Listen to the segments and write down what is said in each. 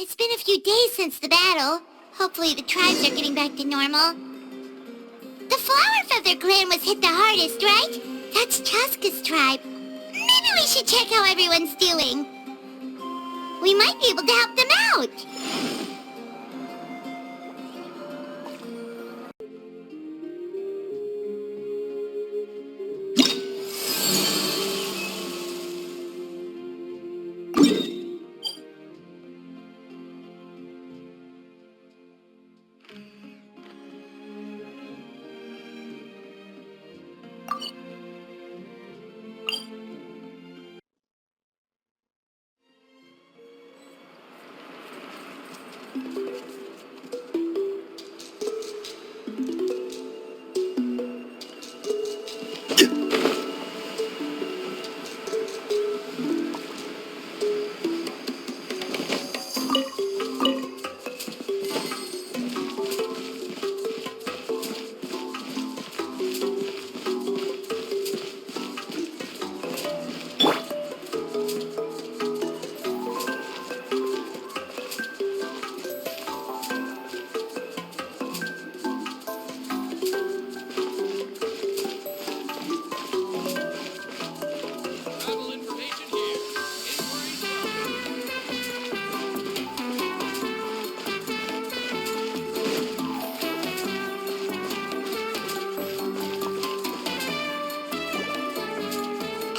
It's been a few days since the battle. Hopefully the tribes are getting back to normal. The Flower Feather clan was hit the hardest, right? That's Chaska's tribe. Maybe we should check how everyone's doing. We might be able to help them out.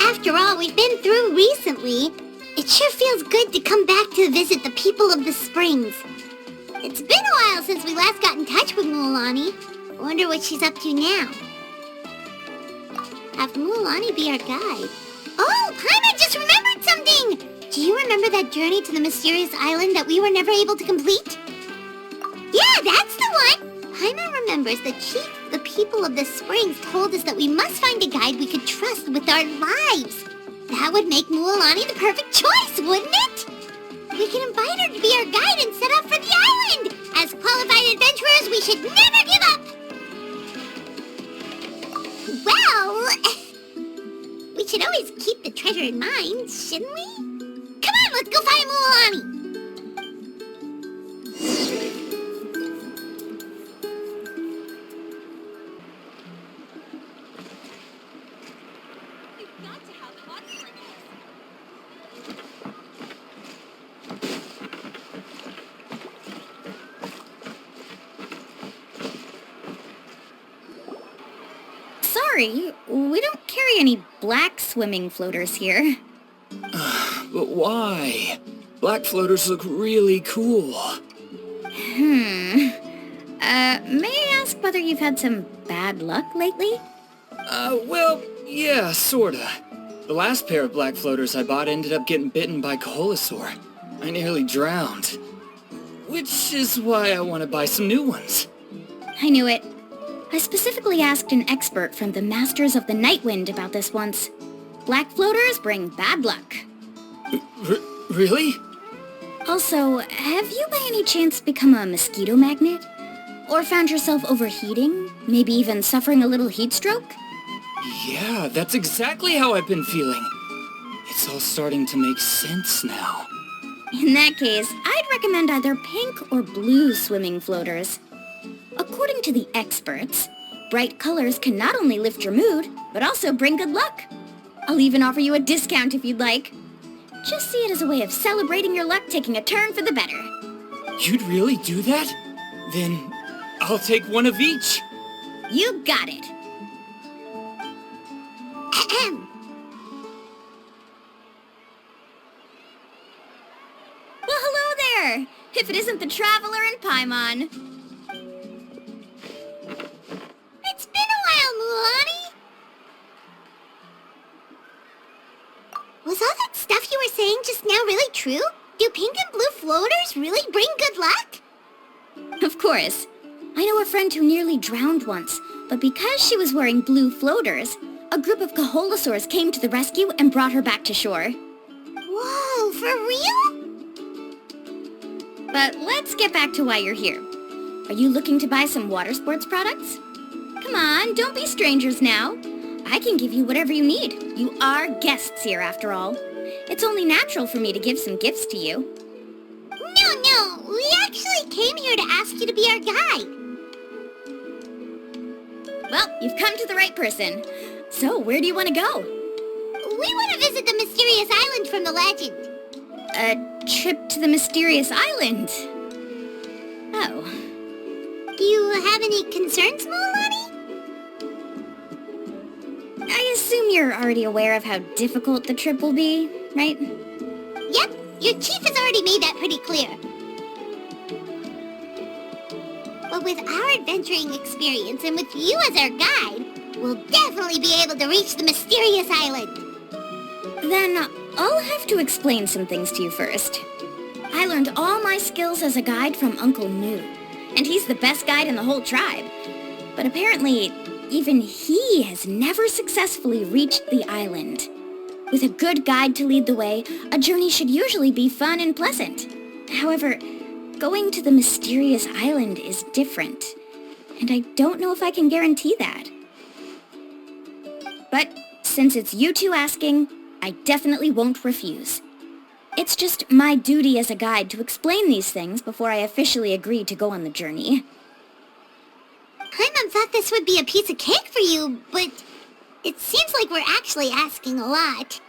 After all we've been through recently, it sure feels good to come back to visit the people of the springs. It's been a while since we last got in touch with Mualani. Wonder what she's up to now. Have Mualani be our guide. Oh, Paimon just remembered something! Do you remember that journey to the mysterious island that we were never able to complete? Yeah, that's the one! Paimon remembers the chief of the people of the springs told us that we must find a guide we could trust with our lives. That would make Mualani the perfect choice, wouldn't it? We can invite her to be our guide and set off for the island! As qualified adventurers, we should never give up! Well, we should always keep the treasure in mind, shouldn't we? Come on, let's go find Mualani! Sorry, we don't carry any black swimming floaters here. But why? Black floaters look really cool. May I ask whether you've had some bad luck lately? Well, yeah, sorta. The last pair of black floaters I bought ended up getting bitten by Koholosaur. I nearly drowned. Which is why I want to buy some new ones. I knew it. I specifically asked an expert from the Masters of the Nightwind about this once. Black floaters bring bad luck. Really? Also, have you by any chance become a mosquito magnet? Or found yourself overheating? Maybe even suffering a little heat stroke? Yeah, that's exactly how I've been feeling. It's all starting to make sense now. In that case, I'd recommend either pink or blue swimming floaters. According to the experts, bright colors can not only lift your mood, but also bring good luck. I'll even offer you a discount if you'd like. Just see it as a way of celebrating your luck taking a turn for the better. You'd really do that? Then I'll take one of each. You got it. Ahem. Well, hello there! If it isn't the Traveler and Paimon. It's been a while, Mualani. Was all that stuff you were saying just now really true? Do pink and blue floaters really bring good luck? Of course. I know a friend who nearly drowned once, but because she was wearing blue floaters, a group of Koholosaurs came to the rescue and brought her back to shore. Whoa, for real? But let's get back to why you're here. Are you looking to buy some water sports products? Come on, don't be strangers now. I can give you whatever you need. You are guests here, after all. It's only natural for me to give some gifts to you. No, No, we actually came here to ask you to be our guide. Well, you've come to the right person. So, where do you want to go? We want to visit the mysterious island from the legend. A trip to the mysterious island? Oh. Do you have any concerns, Mulani? I assume you're already aware of how difficult the trip will be, right? Yep, your chief has already made that pretty clear. But with our adventuring experience and with you as our guide, we'll definitely be able to reach the mysterious island. Then I'll have to explain some things to you first. I learned all my skills as a guide from Uncle Nu, and he's the best guide in the whole tribe. But apparently, even he has never successfully reached the island. With a good guide to lead the way, a journey should usually be fun and pleasant. However, going to the mysterious island is different, and I don't know if I can guarantee that. But since it's you two asking, I definitely won't refuse. It's just my duty as a guide to explain these things before I officially agree to go on the journey. Paimon thought this would be a piece of cake for you, but it seems like we're actually asking a lot.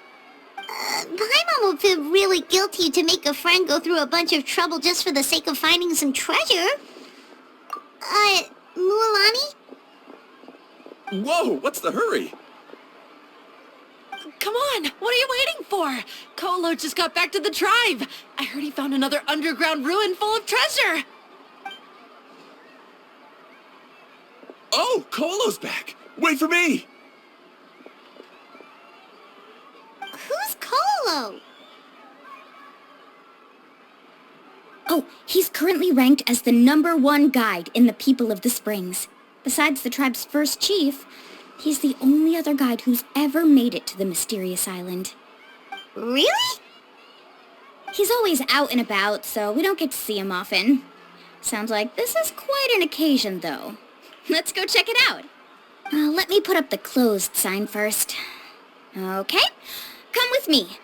Paimon will feel really guilty to make a friend go through a bunch of trouble just for the sake of finding some treasure. Mulani? Whoa, what's the hurry? Come on, what are you waiting for? Kolo just got back to the tribe. I heard he found another underground ruin full of treasure. Oh, Kolo's back. Wait for me. Who's Kolo? Oh, he's currently ranked as the #1 guide in the People of the Springs. Besides the tribe's first chief, he's the only other guide who's ever made it to the mysterious island. Really? He's always out and about, so we don't get to see him often. Sounds like this is quite an occasion, though. Let's go check it out. Let me put up the closed sign first. Okay, come with me.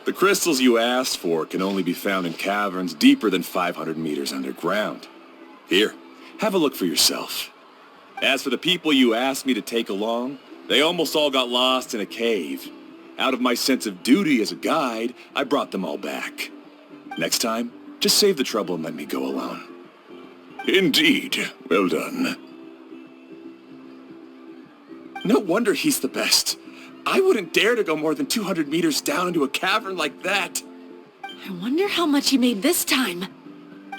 The crystals you asked for can only be found in caverns deeper than 500 meters underground. Here, have a look for yourself. As for the people you asked me to take along, they almost all got lost in a cave. Out of my sense of duty as a guide, I brought them all back. Next time, just save the trouble and let me go alone. Indeed. Well done. No wonder he's the best. I wouldn't dare to go more than 200 meters down into a cavern like that. I wonder how much he made this time.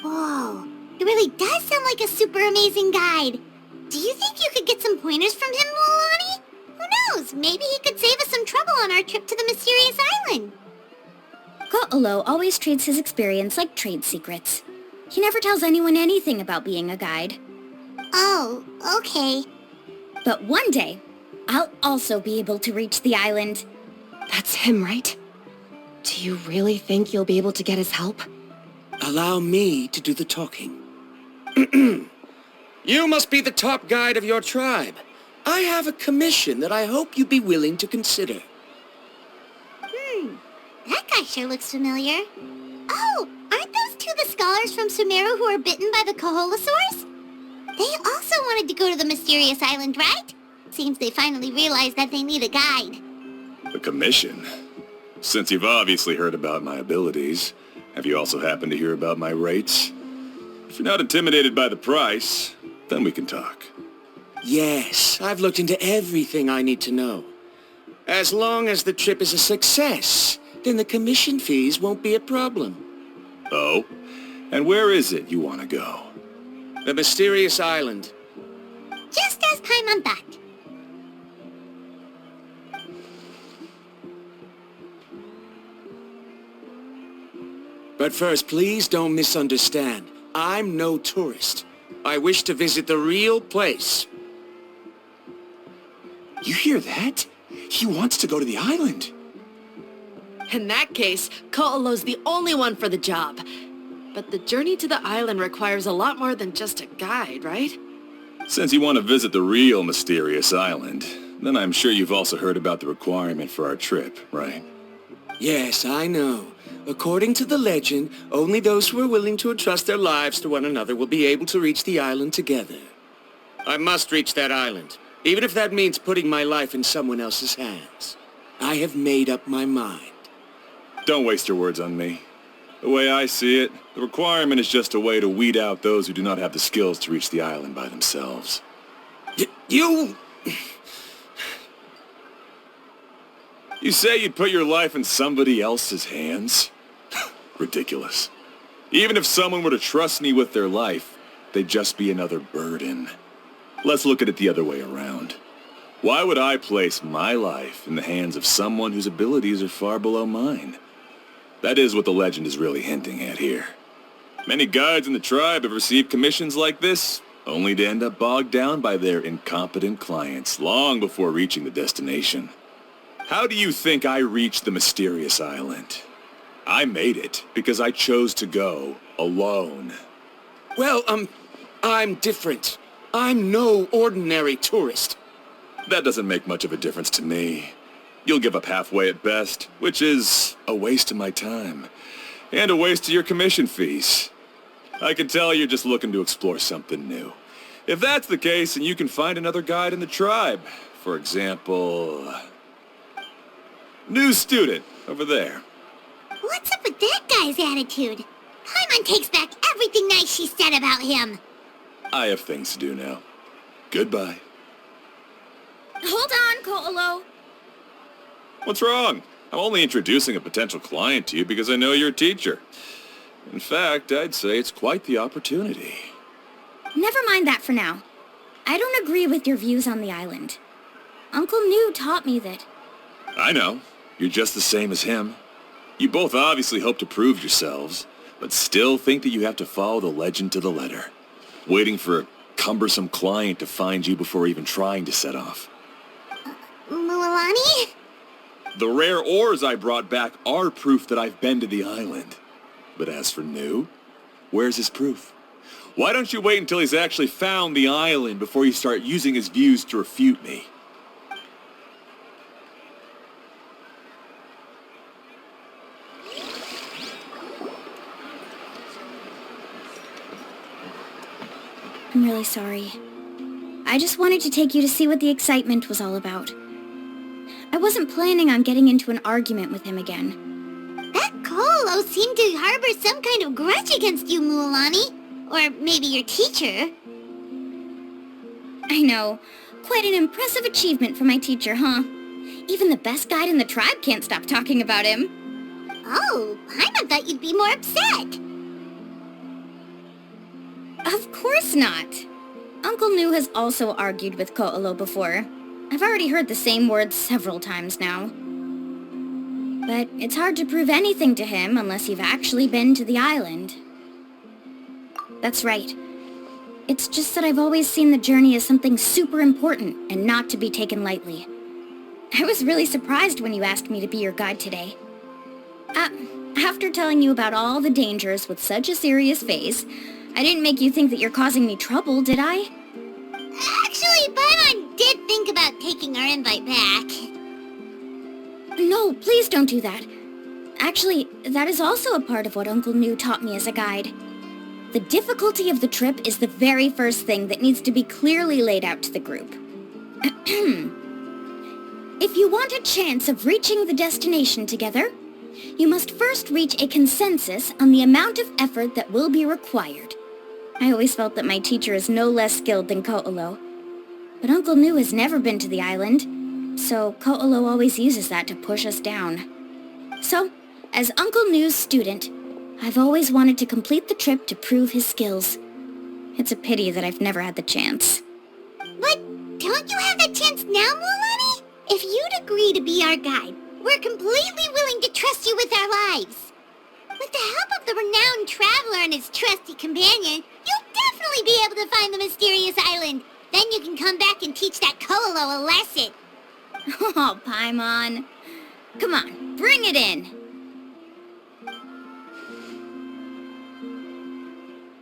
Whoa, it really does sound like a super amazing guide. Do you think you could get some pointers from him, Mulani? Who knows, maybe he could save us some trouble on our trip to the mysterious island. Ko'olo always treats his experience like trade secrets. He never tells anyone anything about being a guide. Oh, okay. But one day, I'll also be able to reach the island. That's him, right? Do you really think you'll be able to get his help? Allow me to do the talking. You must be the top guide of your tribe. I have a commission that I hope you'd be willing to consider. That guy sure looks familiar. Oh, aren't those two the scholars from Sumeru who were bitten by the Koholosaurs? They also wanted to go to the mysterious island, right? Seems they finally realized that they need a guide. A commission? Since you've obviously heard about my abilities, have you also happened to hear about my rates? If you're not intimidated by the price, then we can talk. Yes, I've looked into everything I need to know. As long as the trip is a success, then the commission fees won't be a problem. Oh? And where is it you want to go? The mysterious island. Just as Paimon thought. But first, please don't misunderstand. I'm no tourist. I wish to visit the real place. You hear that? He wants to go to the island. In that case, Ko'olo's the only one for the job. But the journey to the island requires a lot more than just a guide, right? Since you want to visit the real mysterious island, then I'm sure you've also heard about the requirement for our trip, right? Yes, I know. According to the legend, only those who are willing to entrust their lives to one another will be able to reach the island together. I must reach that island, even if that means putting my life in someone else's hands. I have made up my mind. Don't waste your words on me. The way I see it, the requirement is just a way to weed out those who do not have the skills to reach the island by themselves. You... You say you'd put your life in somebody else's hands? Ridiculous. Even if someone were to trust me with their life, they'd just be another burden. Let's look at it the other way around. Why would I place my life in the hands of someone whose abilities are far below mine? That is what the legend is really hinting at here. Many guides in the tribe have received commissions like this, only to end up bogged down by their incompetent clients long before reaching the destination. How do you think I reached the mysterious island? I made it because I chose to go alone. Well, I'm different. I'm no ordinary tourist. That doesn't make much of a difference to me. You'll give up halfway at best, which is a waste of my time. And a waste of your commission fees. I can tell you're just looking to explore something new. If that's the case, then you can find another guide in the tribe. For example... New student, over there. What's up with that guy's attitude? Paimon takes back everything nice she said about him. I have things to do now. Goodbye. Hold on, Ko'olo. What's wrong? I'm only introducing a potential client to you because I know you're a teacher. In fact, I'd say it's quite the opportunity. Never mind that for now. I don't agree with your views on the island. Uncle New taught me that... I know. You're just the same as him. You both obviously hope to prove yourselves, but still think that you have to follow the legend to the letter, waiting for a cumbersome client to find you before even trying to set off. Mualani? The rare ores I brought back are proof that I've been to the island. But as for New, where's his proof? Why don't you wait until he's actually found the island before you start using his views to refute me? I'm really sorry. I just wanted to take you to see what the excitement was all about. I wasn't planning on getting into an argument with him again. That Ko'olo seemed to harbor some kind of grudge against you, Mualani. Or maybe your teacher. I know. Quite an impressive achievement for my teacher, huh? Even the best guide in the tribe can't stop talking about him. Oh, Paimon thought you'd be more upset. Of course not. Uncle New has also argued with Ko'olo before. I've already heard the same words several times now. But it's hard to prove anything to him unless you've actually been to the island. That's right. It's just that I've always seen the journey as something super important and not to be taken lightly. I was really surprised when you asked me to be your guide today. After telling you about all the dangers with such a serious phase, I didn't make you think that you're causing me trouble, did I? Actually, Paimon did think about taking our invite back. No, please don't do that. Actually, that is also a part of what Uncle New taught me as a guide. The difficulty of the trip is the very first thing that needs to be clearly laid out to the group. If you want a chance of reaching the destination together, you must first reach a consensus on the amount of effort that will be required. I always felt that my teacher is no less skilled than Ko'olo. But Uncle New has never been to the island, so Ko'olo always uses that to push us down. So, as Uncle New's student, I've always wanted to complete the trip to prove his skills. It's a pity that I've never had the chance. But don't you have that chance now, Mulani? If you'd agree to be our guide, we're completely willing to trust you with our lives. With the help of the renowned traveler and his trusty companion, you'll definitely be able to find the mysterious island. Then you can come back and teach that Koalo a lesson. Oh, Paimon. Come on, bring it in.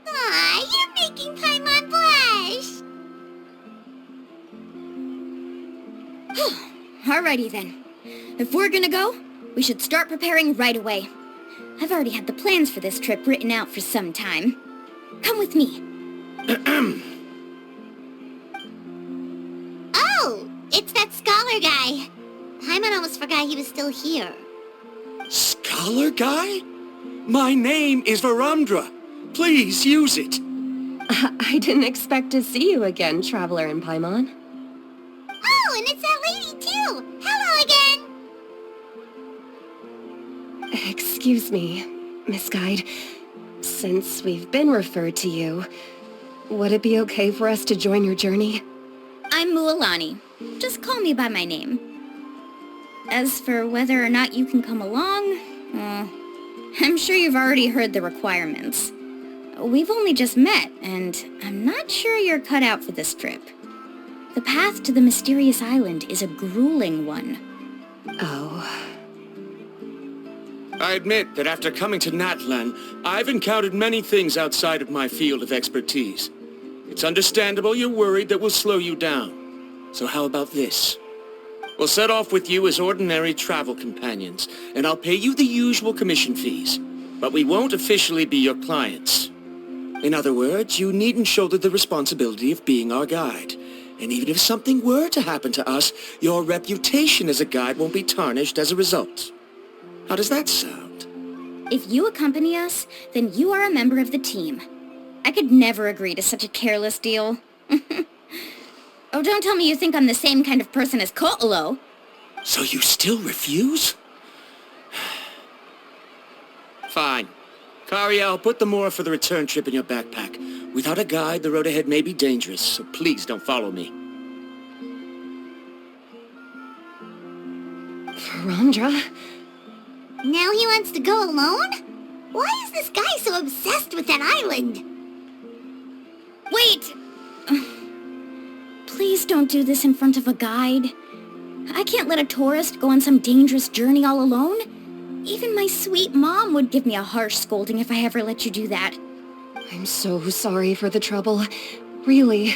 Aw, you're making Paimon blush. Alrighty then. If we're gonna go, we should start preparing right away. I've already had the plans for this trip written out for some time. Come with me. Oh, it's that scholar guy. Paimon almost forgot he was still here. Scholar guy? My name is Varundra. Please use it. I didn't expect to see you again, Traveler in Paimon. Oh, and it's that lady too. Hello again. Excuse me, Miss Guide. Since we've been referred to you, would it be okay for us to join your journey? I'm Mualani. Just call me by my name. As for whether or not you can come along, I'm sure you've already heard the requirements. We've only just met, and I'm not sure you're cut out for this trip. The path to the mysterious island is a grueling one. Oh. I admit that after coming to Natlan, I've encountered many things outside of my field of expertise. It's understandable you're worried that we'll slow you down. So how about this? We'll set off with you as ordinary travel companions, and I'll pay you the usual commission fees. But we won't officially be your clients. In other words, you needn't shoulder the responsibility of being our guide. And even if something were to happen to us, your reputation as a guide won't be tarnished as a result. How does that sound? If you accompany us, then you are a member of the team. I could never agree to such a careless deal. Oh, don't tell me you think I'm the same kind of person as Ko'olo. So you still refuse? Fine. Kariel, put the Mora for the return trip in your backpack. Without a guide, the road ahead may be dangerous, so please don't follow me. Varundra? Now he wants to go alone? Why is this guy so obsessed with that island? Wait! Please don't do this in front of a guide. I can't let a tourist go on some dangerous journey all alone. Even my sweet mom would give me a harsh scolding if I ever let you do that. I'm so sorry for the trouble. Really.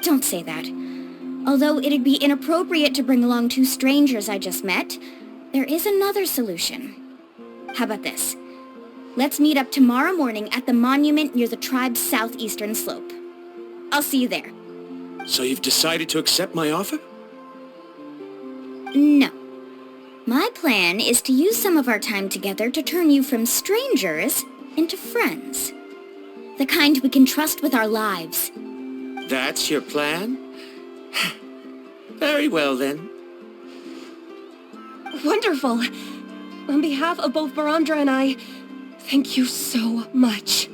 Don't say that. Although it'd be inappropriate to bring along two strangers I just met, there is another solution. How about this? Let's meet up tomorrow morning at the monument near the tribe's southeastern slope. I'll see you there. So you've decided to accept my offer? No. My plan is to use some of our time together to turn you from strangers into friends. The kind we can trust with our lives. That's your plan? Very well, then. Wonderful. On behalf of both Varundra and I, thank you so much.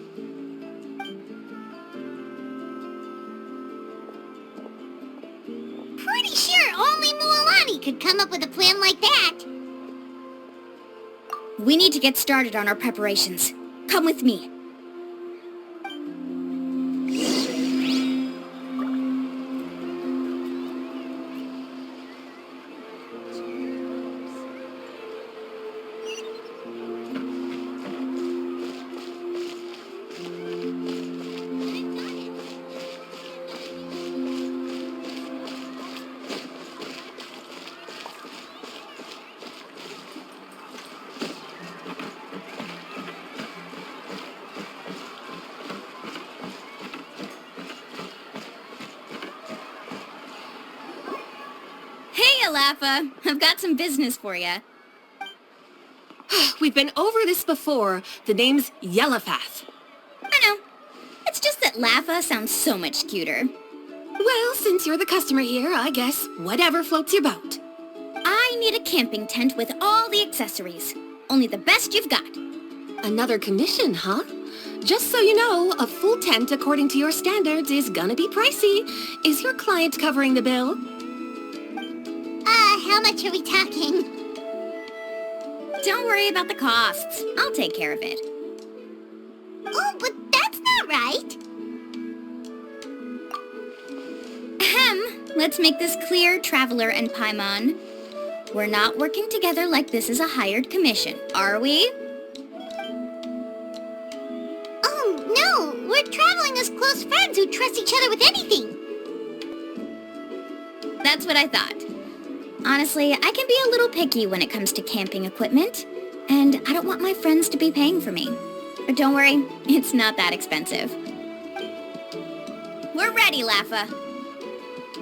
Pretty sure only Mualani could come up with a plan like that. We need to get started on our preparations. Come with me. Hey, Alafa. I've got some business for you. We've been over this before. The name's Yellowfath. I know. It's just that Lafa sounds so much cuter. Well, since you're the customer here, I guess whatever floats your boat. I need a camping tent with all the accessories. only the best you've got. Another commission, huh? Just so you know, a full tent according to your standards is gonna be pricey. Is your client covering the bill? How much are we talking? Don't worry about the costs. I'll take care of it. Oh, but that's not right. Ahem. Let's make this clear, Traveler and Paimon. We're not working together like this is a hired commission, are we? Oh, no! We're traveling as close friends who trust each other with anything. That's what I thought. Honestly, I can be a little picky when it comes to camping equipment, and I don't want my friends to be paying for me. But don't worry, it's not that expensive. We're ready, Laffa.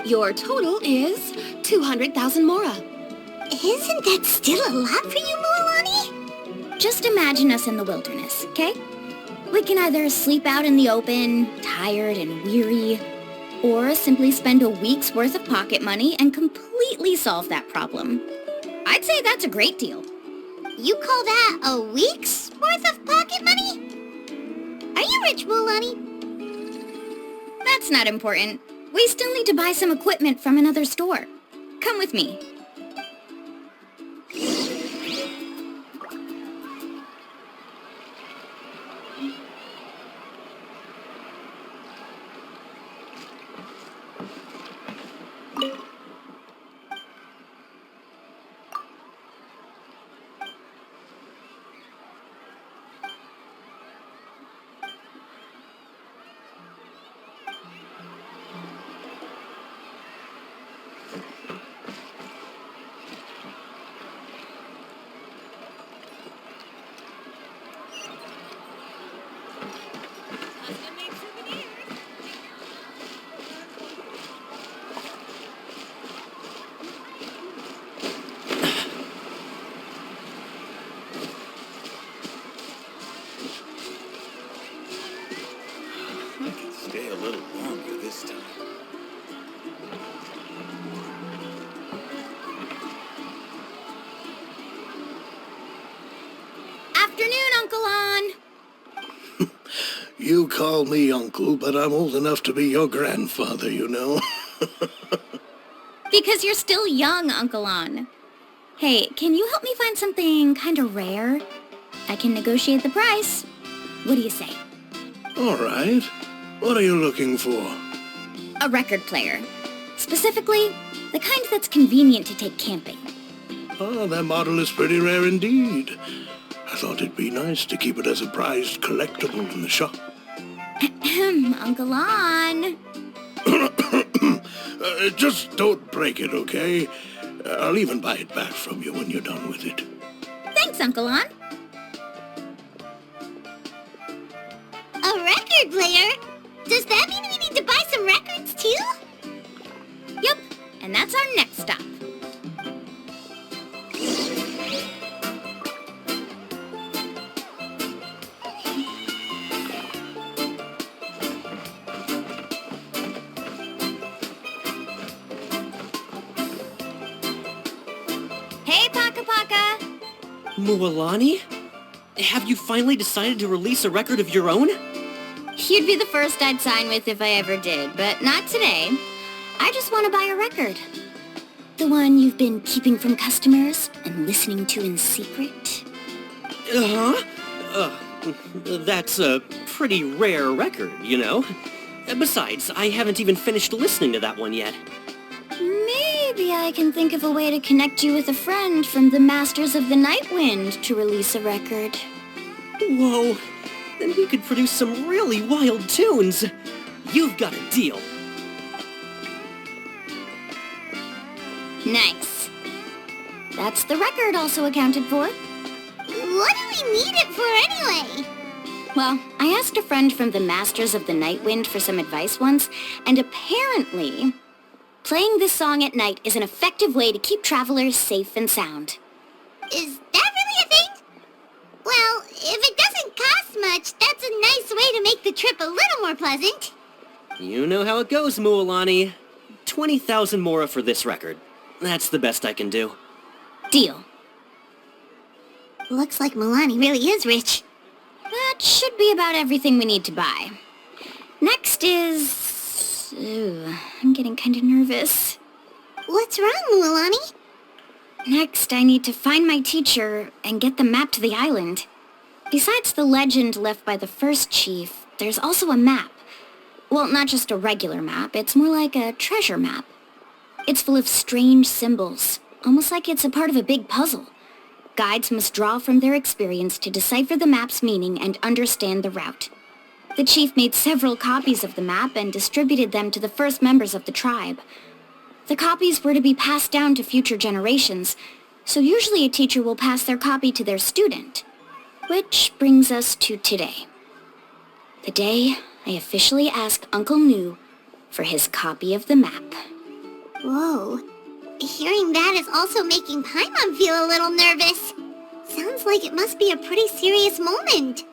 Your total is 200,000 mora. Isn't that still a lot for you, Mualani? Just imagine us in the wilderness, okay? We can either sleep out in the open, tired and weary, or simply spend a week's worth of pocket money and completely solve that problem. I'd say that's a great deal. You call that a week's worth of pocket money? Are you rich, Mualani? That's not important. We still need to buy some equipment from another store. Come with me. Stay a little longer this time. Afternoon, Uncle On. You call me uncle, but I'm old enough to be your grandfather, you know. Because you're still young, Uncle On. Hey, can you help me find something kind of rare? I can negotiate the price. What do you say? All right. What are you looking for? A record player. Specifically, the kind that's convenient to take camping. Oh, that model is pretty rare indeed. I thought it'd be nice to keep it as a prized collectible in the shop. Uncle On. Just don't break it, okay? I'll even buy it back from you when you're done with it. Thanks, Uncle On. A record player? Does that mean we need to buy some records too? Yup, and that's our next stop. Hey, Paka Paka! Mualani? Have you finally decided to release a record of your own? You'd be the first I'd sign with if I ever did, but not today. I just want to buy a record. The one you've been keeping from customers and listening to in secret. That's a pretty rare record, you know? Besides, I haven't even finished listening to that one yet. Maybe I can think of a way to connect you with a friend from the Masters of the Night Wind to release a record. Whoa, then we could produce some really wild tunes. You've got a deal. Nice. That's the record also accounted for. What do we need it for anyway? Well, I asked a friend from the Masters of the Night Wind for some advice once, and apparently, playing this song at night is an effective way to keep travelers safe and sound. Is that really a thing? Well, if it doesn't cost much, that's a nice way to make the trip a little more pleasant. You know how it goes, Mualani. 20,000 mora for this record. That's the best I can do. Deal. Looks like Milani really is rich. That should be about everything we need to buy. Next is... Ooh, I'm getting kind of nervous. What's wrong, Milani? Next, I need to find my teacher and get the map to the island. Besides the legend left by the first chief, there's also a map. Well, not just a regular map, it's more like a treasure map. It's full of strange symbols, almost like it's a part of a big puzzle. Guides must draw from their experience to decipher the map's meaning and understand the route. The chief made several copies of the map and distributed them to the first members of the tribe. The copies were to be passed down to future generations, so usually a teacher will pass their copy to their student. Which brings us to today. The day I officially asked Uncle Nu for his copy of the map. Whoa. Hearing that is also making Paimon feel a little nervous. Sounds like it must be a pretty serious moment.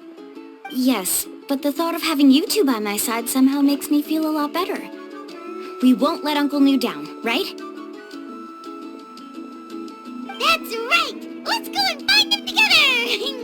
Yes, but the thought of having you two by my side somehow makes me feel a lot better. We won't let Uncle Nu down, right? That's right! Let's go and find him together!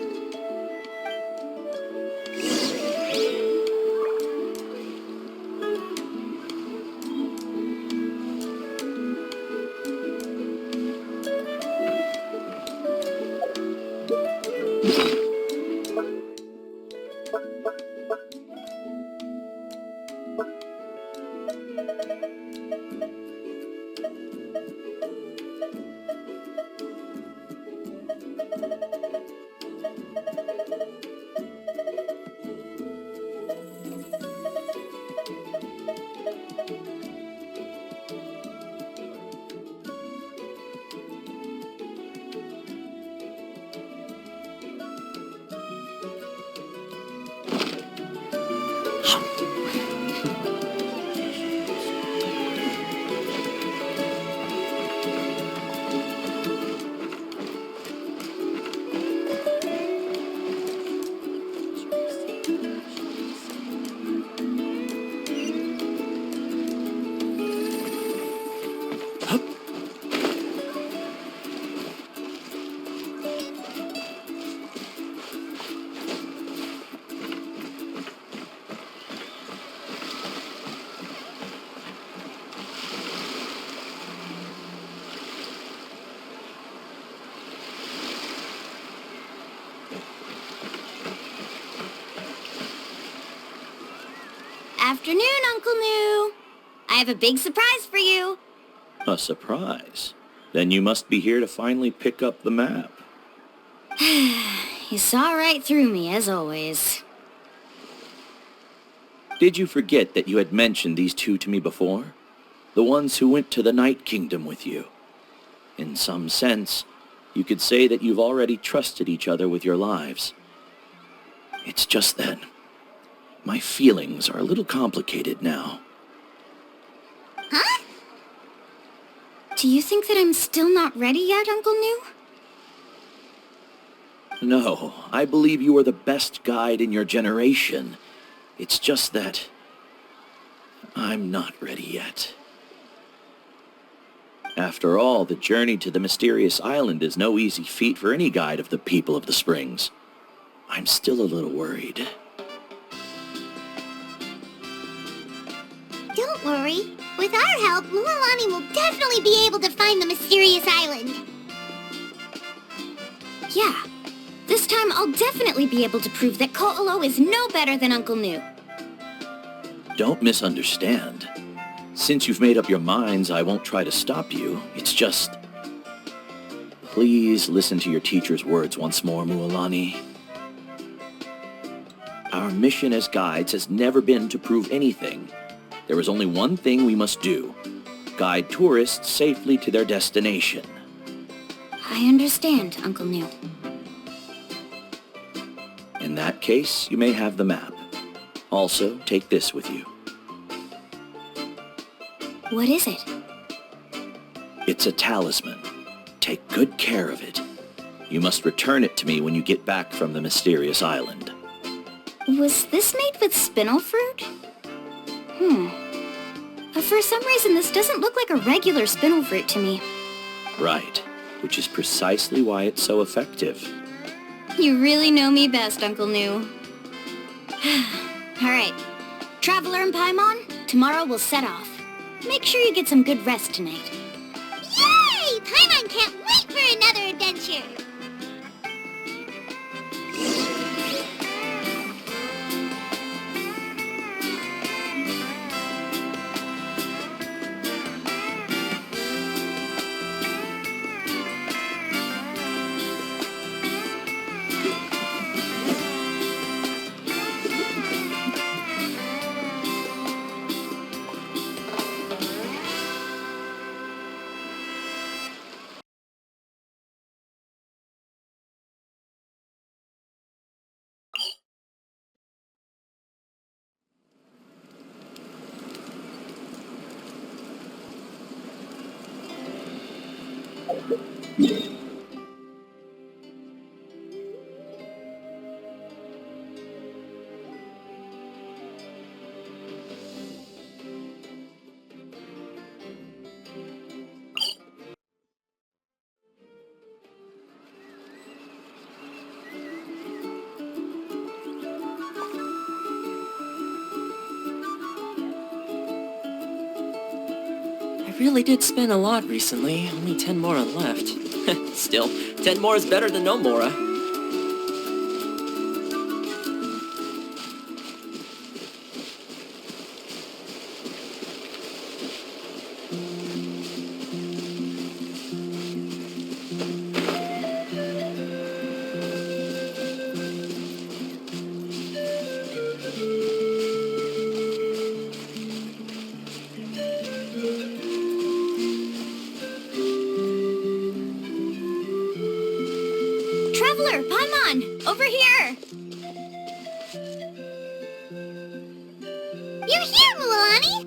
Afternoon, Uncle Nu. I have a big surprise for you. A surprise? Then you must be here to finally pick up the map. You saw right through me, as always. Did you forget that you had mentioned these two to me before? The ones who went to the Night Kingdom with you. In some sense, you could say that you've already trusted each other with your lives. It's just that my feelings are a little complicated now. Huh? Do you think that I'm still not ready yet, Uncle Nu? No, I believe you are the best guide in your generation. It's just that I'm not ready yet. After all, the journey to the mysterious island is no easy feat for any guide of the people of the Springs. I'm still a little worried. Don't worry. With our help, Mualani will definitely be able to find the mysterious island. Yeah. This time I'll definitely be able to prove that Ko'olo is no better than Uncle Nu. Don't misunderstand. Since you've made up your minds, I won't try to stop you. It's just... Please listen to your teacher's words once more, Mualani. Our mission as guides has never been to prove anything. There is only one thing we must do. Guide tourists safely to their destination. I understand, Uncle Nu. In that case, you may have the map. Also, take this with you. What is it? It's a talisman. Take good care of it. You must return it to me when you get back from the mysterious island. Was this made with spinel fruit? For some reason, this doesn't look like a regular spinel fruit to me. Right, which is precisely why it's so effective. You really know me best, Uncle New. Alright. Traveler and Paimon, tomorrow we'll set off. Make sure you get some good rest tonight. Yay! Paimon can't wait for another adventure! I really did spend a lot recently. Only 10 Mora left. Still, 10 more is better than no Mora. Traveler, Paimon, over here! You're here, Milani!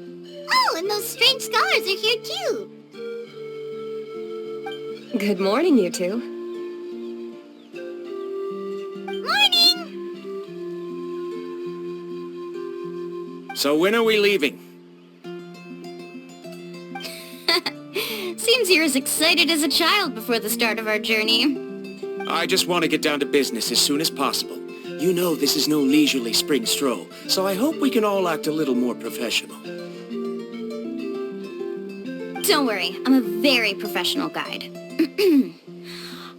Oh, and those strange scholars are here too! Good morning, you two. Morning! So when are we leaving? Seems you're as excited as a child before the start of our journey. I just want to get down to business as soon as possible. You know this is no leisurely spring stroll, so I hope we can all act a little more professional. Don't worry, I'm a very professional guide.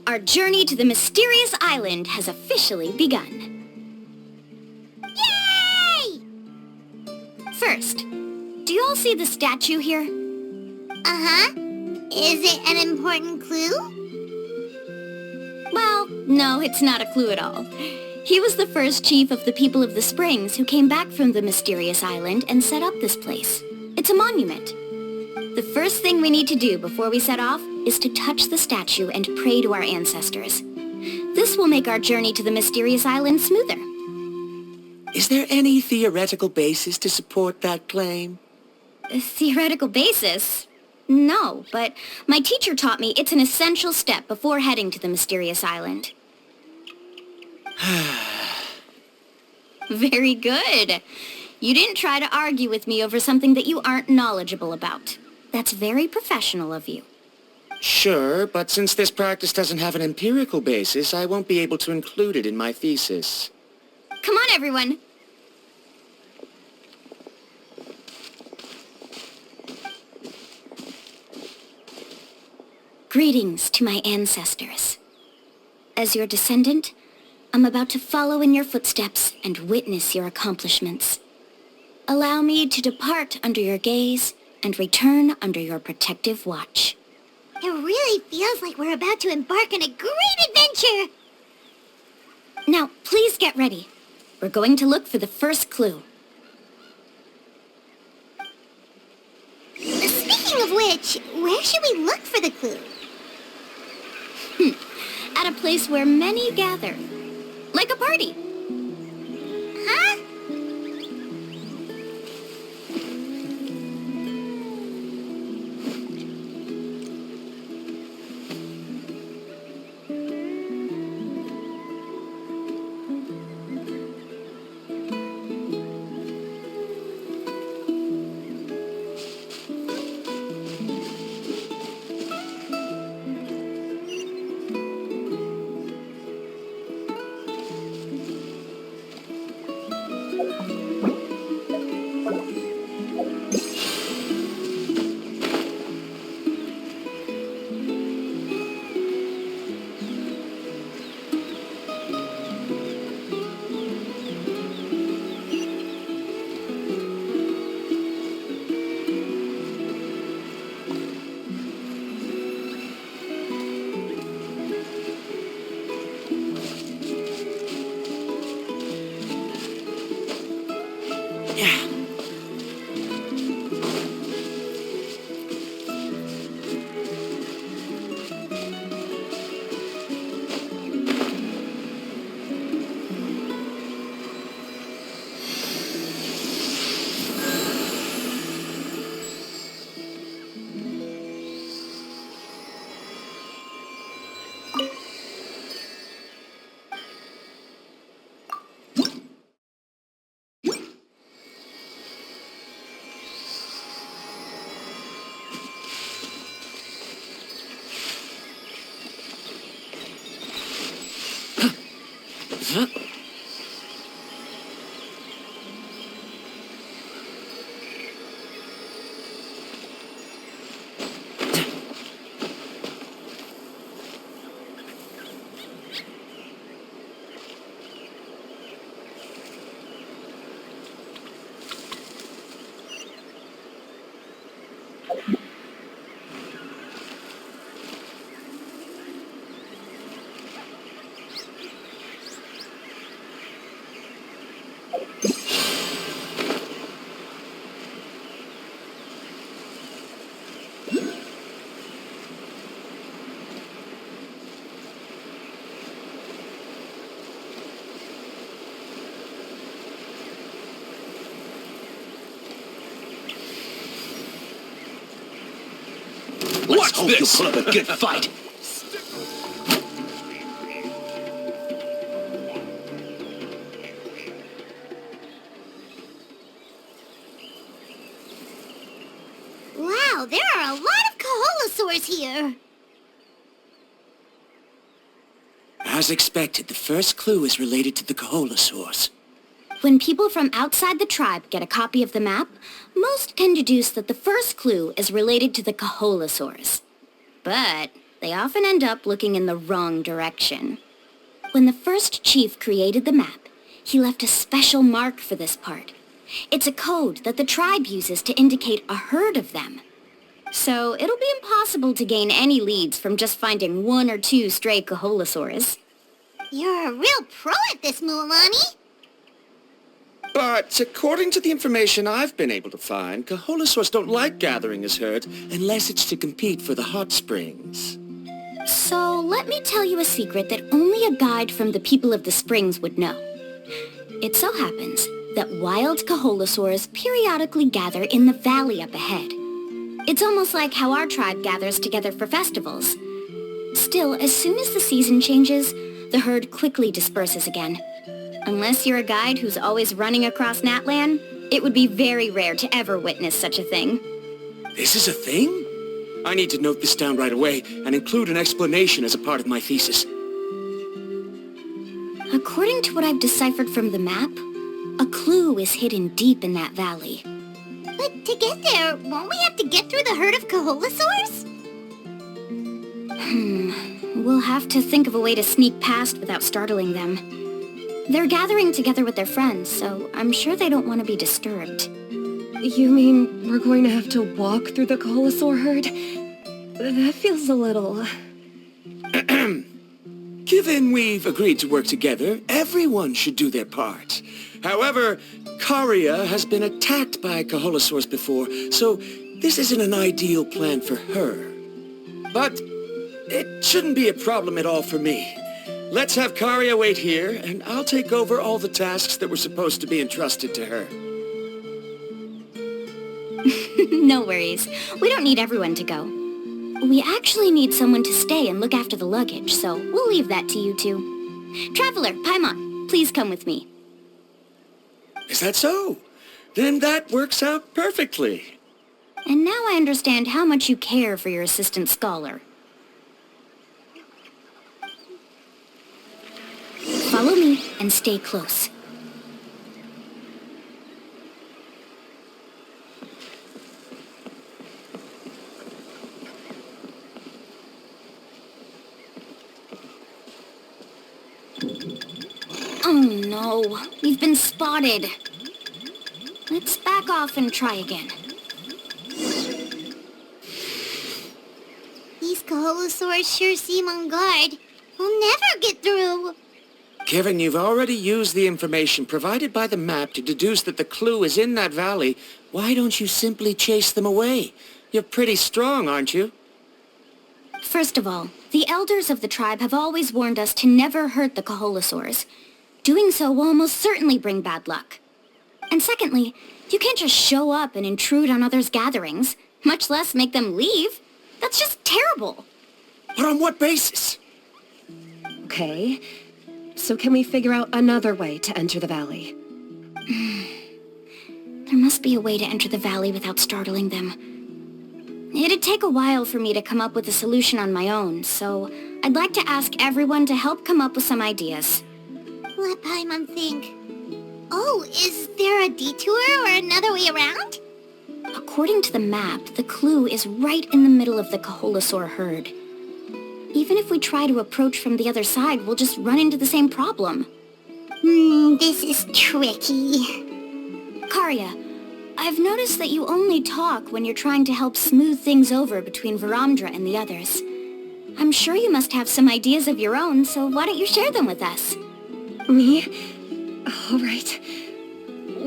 Our journey to the mysterious island has officially begun. Yay! First, do you all see the statue here? Uh-huh. Is it an important clue? Well, no, it's not a clue at all. He was the first chief of the people of the Springs who came back from the mysterious island and set up this place. It's a monument. The first thing we need to do before we set off is to touch the statue and pray to our ancestors. This will make our journey to the mysterious island smoother. Is there any theoretical basis to support that claim? A theoretical basis? No, but my teacher taught me it's an essential step before heading to the mysterious island. Very good. You didn't try to argue with me over something that you aren't knowledgeable about. That's very professional of you. Sure, but since this practice doesn't have an empirical basis, I won't be able to include it in my thesis. Come on, everyone. Greetings to my ancestors. As your descendant, I'm about to follow in your footsteps and witness your accomplishments. Allow me to depart under your gaze and return under your protective watch. It really feels like we're about to embark on a great adventure! Now, please get ready. We're going to look for the first clue. Speaking of which, where should we look for the clue? At a place where many gather. Like a party. Huh? Let's hope you put up a good fight. Wow, there are a lot of Kaholosaurs here. As expected, the first clue is related to the Kaholosaurs. When people from outside the tribe get a copy of the map, most can deduce that the first clue is related to the Kaholosaurs. But they often end up looking in the wrong direction. When the first chief created the map, he left a special mark for this part. It's a code that the tribe uses to indicate a herd of them. So it'll be impossible to gain any leads from just finding one or two stray Kaholosaurs. You're a real pro at this, Mualani. But according to the information I've been able to find, Kaholosaurs don't like gathering as herd unless it's to compete for the hot springs. So let me tell you a secret that only a guide from the people of the springs would know. It so happens that wild Kaholosaurs periodically gather in the valley up ahead. It's almost like how our tribe gathers together for festivals. Still, as soon as the season changes, the herd quickly disperses again. Unless you're a guide who's always running across Natlan, it would be very rare to ever witness such a thing. This is a thing? I need to note this down right away and include an explanation as a part of my thesis. According to what I've deciphered from the map, a clue is hidden deep in that valley. But to get there, won't we have to get through the herd of Kaholosaurs? We'll have to think of a way to sneak past without startling them. They're gathering together with their friends, so I'm sure they don't want to be disturbed. You mean we're going to have to walk through the Kaholosaur herd? That feels a little... Given we've agreed to work together, everyone should do their part. However, Karia has been attacked by Kaholosaurs before, so this isn't an ideal plan for her. But it shouldn't be a problem at all for me. Let's have Karia wait here, and I'll take over all the tasks that were supposed to be entrusted to her. No worries. We don't need everyone to go. We actually need someone to stay and look after the luggage, so we'll leave that to you two. Traveler, Paimon, please come with me. Is that so? Then that works out perfectly. And now I understand how much you care for your assistant scholar. Follow me and stay close. Oh no, we've been spotted. Let's back off and try again. These Kaholosaurs sure seem on guard. We'll never get through. Given you've already used the information provided by the map to deduce that the clue is in that valley, why don't you simply chase them away? You're pretty strong, aren't you? First of all, the elders of the tribe have always warned us to never hurt the Kaholosaurs. Doing so will almost certainly bring bad luck. And secondly, you can't just show up and intrude on others' gatherings, much less make them leave. That's just terrible. But on what basis? Okay, so can we figure out another way to enter the valley? There must be a way to enter the valley without startling them. It'd take a while for me to come up with a solution on my own, so I'd like to ask everyone to help come up with some ideas. Let Paimon think. Oh, is there a detour or another way around? According to the map, the clue is right in the middle of the Kaholosaur herd. Even if we try to approach from the other side, we'll just run into the same problem. This is tricky. Karya, I've noticed that you only talk when you're trying to help smooth things over between Varamdra and the others. I'm sure you must have some ideas of your own, so why don't you share them with us? Me? All right.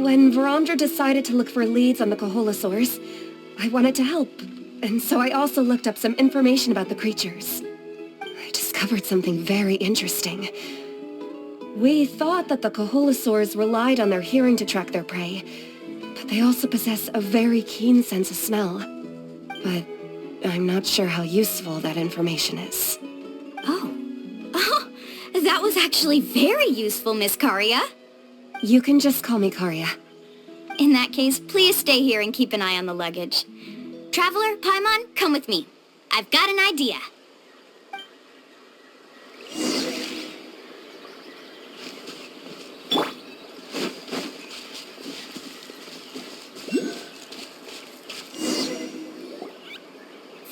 When Varamdra decided to look for leads on the Kaholosaurs, I wanted to help, and so I also looked up some information about the creatures. I discovered something very interesting. We thought that the Kaholosaurs relied on their hearing to track their prey, but they also possess a very keen sense of smell. But I'm not sure how useful that information is. Oh, that was actually very useful, Miss Karya. You can just call me Karya. In that case, please stay here and keep an eye on the luggage. Traveler, Paimon, come with me. I've got an idea.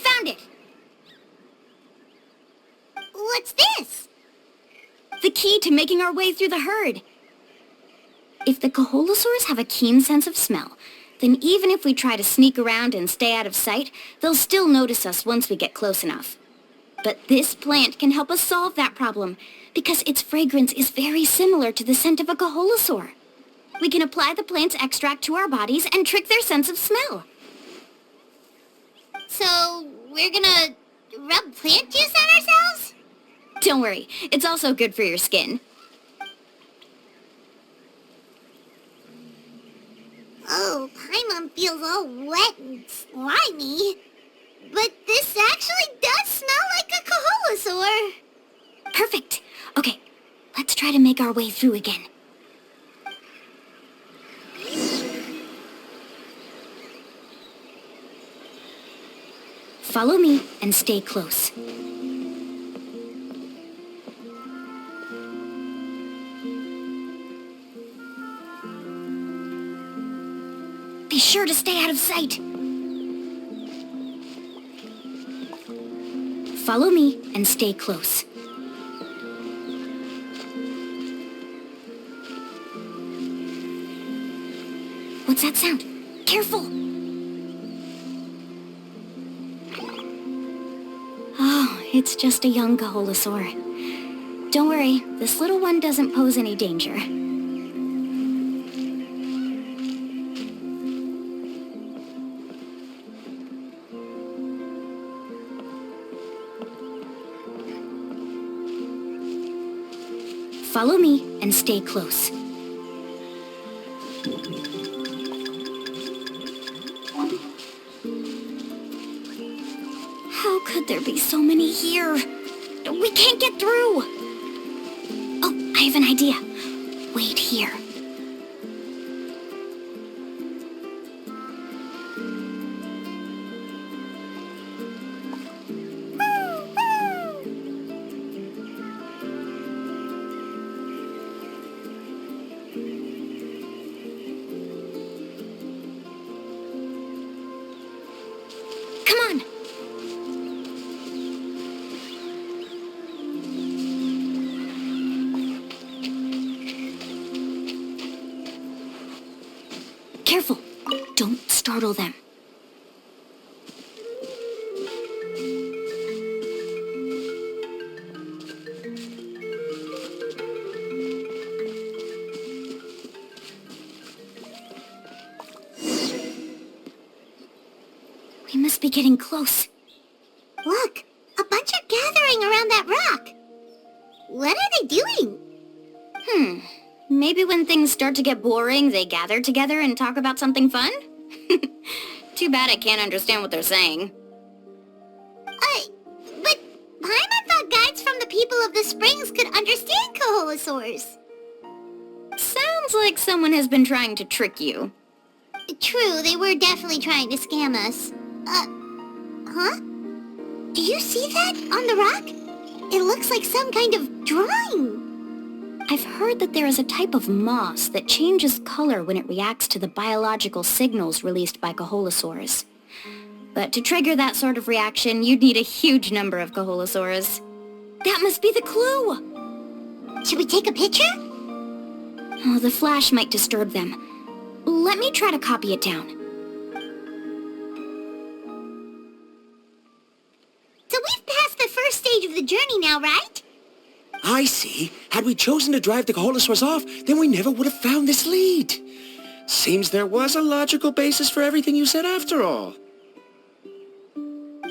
Found it! What's this? The key to making our way through the herd. If the Kaholosaurs have a keen sense of smell, then even if we try to sneak around and stay out of sight, they'll still notice us once we get close enough. But this plant can help us solve that problem, because its fragrance is very similar to the scent of a Kaholosaur. We can apply the plant's extract to our bodies and trick their sense of smell. So, we're gonna rub plant juice on ourselves? Don't worry, it's also good for your skin. Oh, Paimon feels all wet and slimy. But this actually does smell like a Kaholosaur. Perfect. Okay, let's try to make our way through again. Follow me and stay close. Be sure to stay out of sight. Follow me and stay close. What's that sound? Careful! Oh, it's just a young Kaholosaur. Don't worry, this little one doesn't pose any danger. Follow me and stay close. How could there be so many here? We can't get through! Oh, I have an idea. Wait here. Come on! Careful. Don't startle them. We must be getting close. Look, a bunch are gathering around that rock. What are they doing? Maybe when things start to get boring, they gather together and talk about something fun? Too bad I can't understand what they're saying. But Paimon thought guides from the people of the springs could understand Koholosaurs. Sounds like someone has been trying to trick you. True, they were definitely trying to scam us. Huh? Do you see that on the rock? It looks like some kind of drawing. I've heard that there is a type of moss that changes color when it reacts to the biological signals released by Koholosaurs. But to trigger that sort of reaction, you'd need a huge number of Koholosaurs. That must be the clue! Should we take a picture? Oh, the flash might disturb them. Let me try to copy it down. So we've passed the first stage of the journey now, right? I see. Had we chosen to drive the Koholosaurs off, then we never would have found this lead. Seems there was a logical basis for everything you said after all.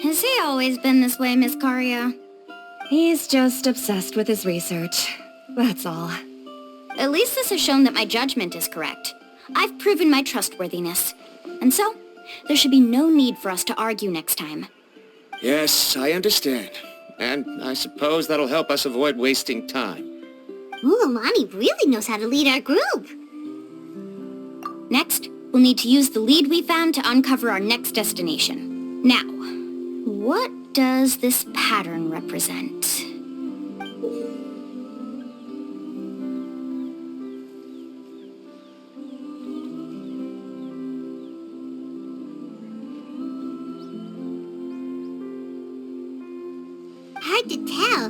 Has he always been this way, Miss Karia? He's just obsessed with his research. That's all. At least this has shown that my judgment is correct. I've proven my trustworthiness. And so, there should be no need for us to argue next time. Yes, I understand. And I suppose that'll help us avoid wasting time. Ulamani really knows how to lead our group. Next, we'll need to use the lead we found to uncover our next destination. Now, what does this pattern represent? Hard to tell.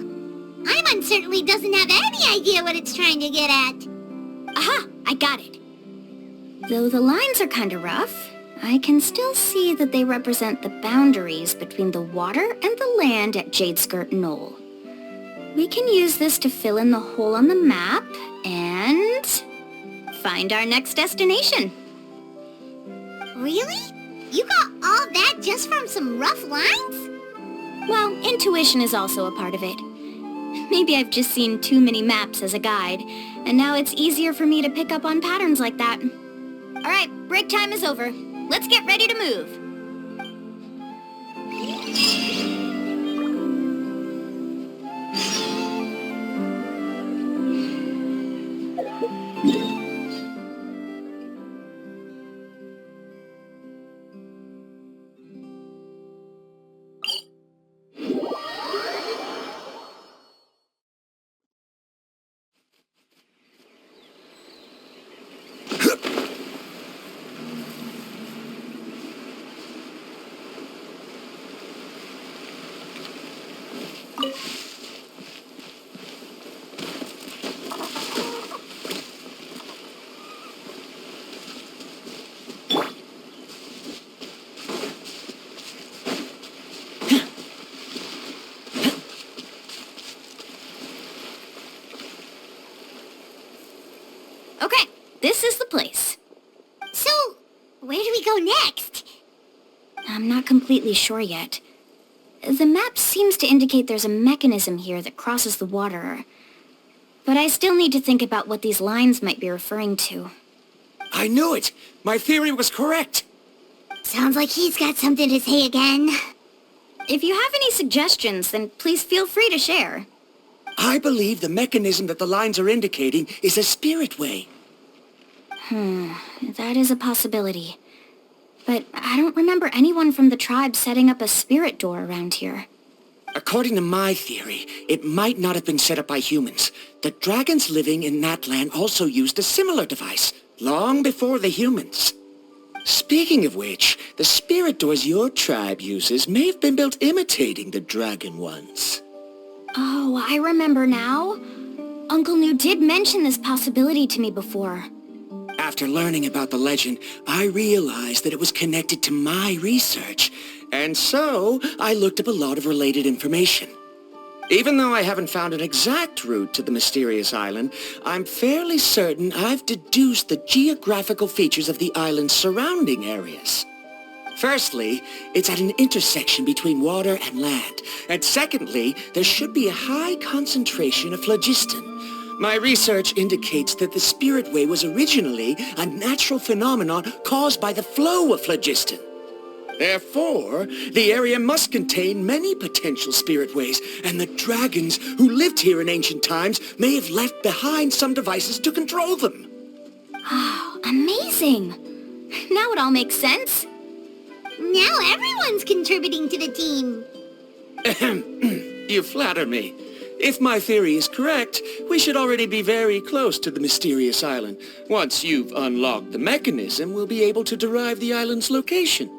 Paimon certainly doesn't have any idea what it's trying to get at. Aha! I got it. Though the lines are kinda rough, I can still see that they represent the boundaries between the water and the land at Jadeskirt Knoll. We can use this to fill in the hole on the map and find our next destination. Really? You got all that just from some rough lines? Well, intuition is also a part of it. Maybe I've just seen too many maps as a guide, and now it's easier for me to pick up on patterns like that. Alright, break time is over. Let's get ready to move. Okay, this is the place. So, where do we go next? I'm not completely sure yet. The map seems to indicate there's a mechanism here that crosses the water. But I still need to think about what these lines might be referring to. I knew it! My theory was correct! Sounds like he's got something to say again. If you have any suggestions, then please feel free to share. I believe the mechanism that the lines are indicating is a spirit way. That is a possibility. But I don't remember anyone from the tribe setting up a spirit door around here. According to my theory, it might not have been set up by humans. The dragons living in Natlan also used a similar device, long before the humans. Speaking of which, the spirit doors your tribe uses may have been built imitating the dragon ones. Oh, I remember now. Uncle New did mention this possibility to me before. After After learning about the legend, I realized that it was connected to my research, and so I looked up a lot of related information. Even though I haven't found an exact route to the mysterious island, I'm fairly certain I've deduced the geographical features of the island's surrounding areas. Firstly, it's at an intersection between water and land, and secondly, there should be a high concentration of phlogiston. My research indicates that the Spirit Way was originally a natural phenomenon caused by the flow of phlogiston. Therefore, the area must contain many potential Spirit Ways, and the dragons who lived here in ancient times may have left behind some devices to control them. Oh, amazing! Now it all makes sense. Now everyone's contributing to the team. You flatter me. If my theory is correct, we should already be very close to the mysterious island. Once you've unlocked the mechanism, we'll be able to derive the island's location.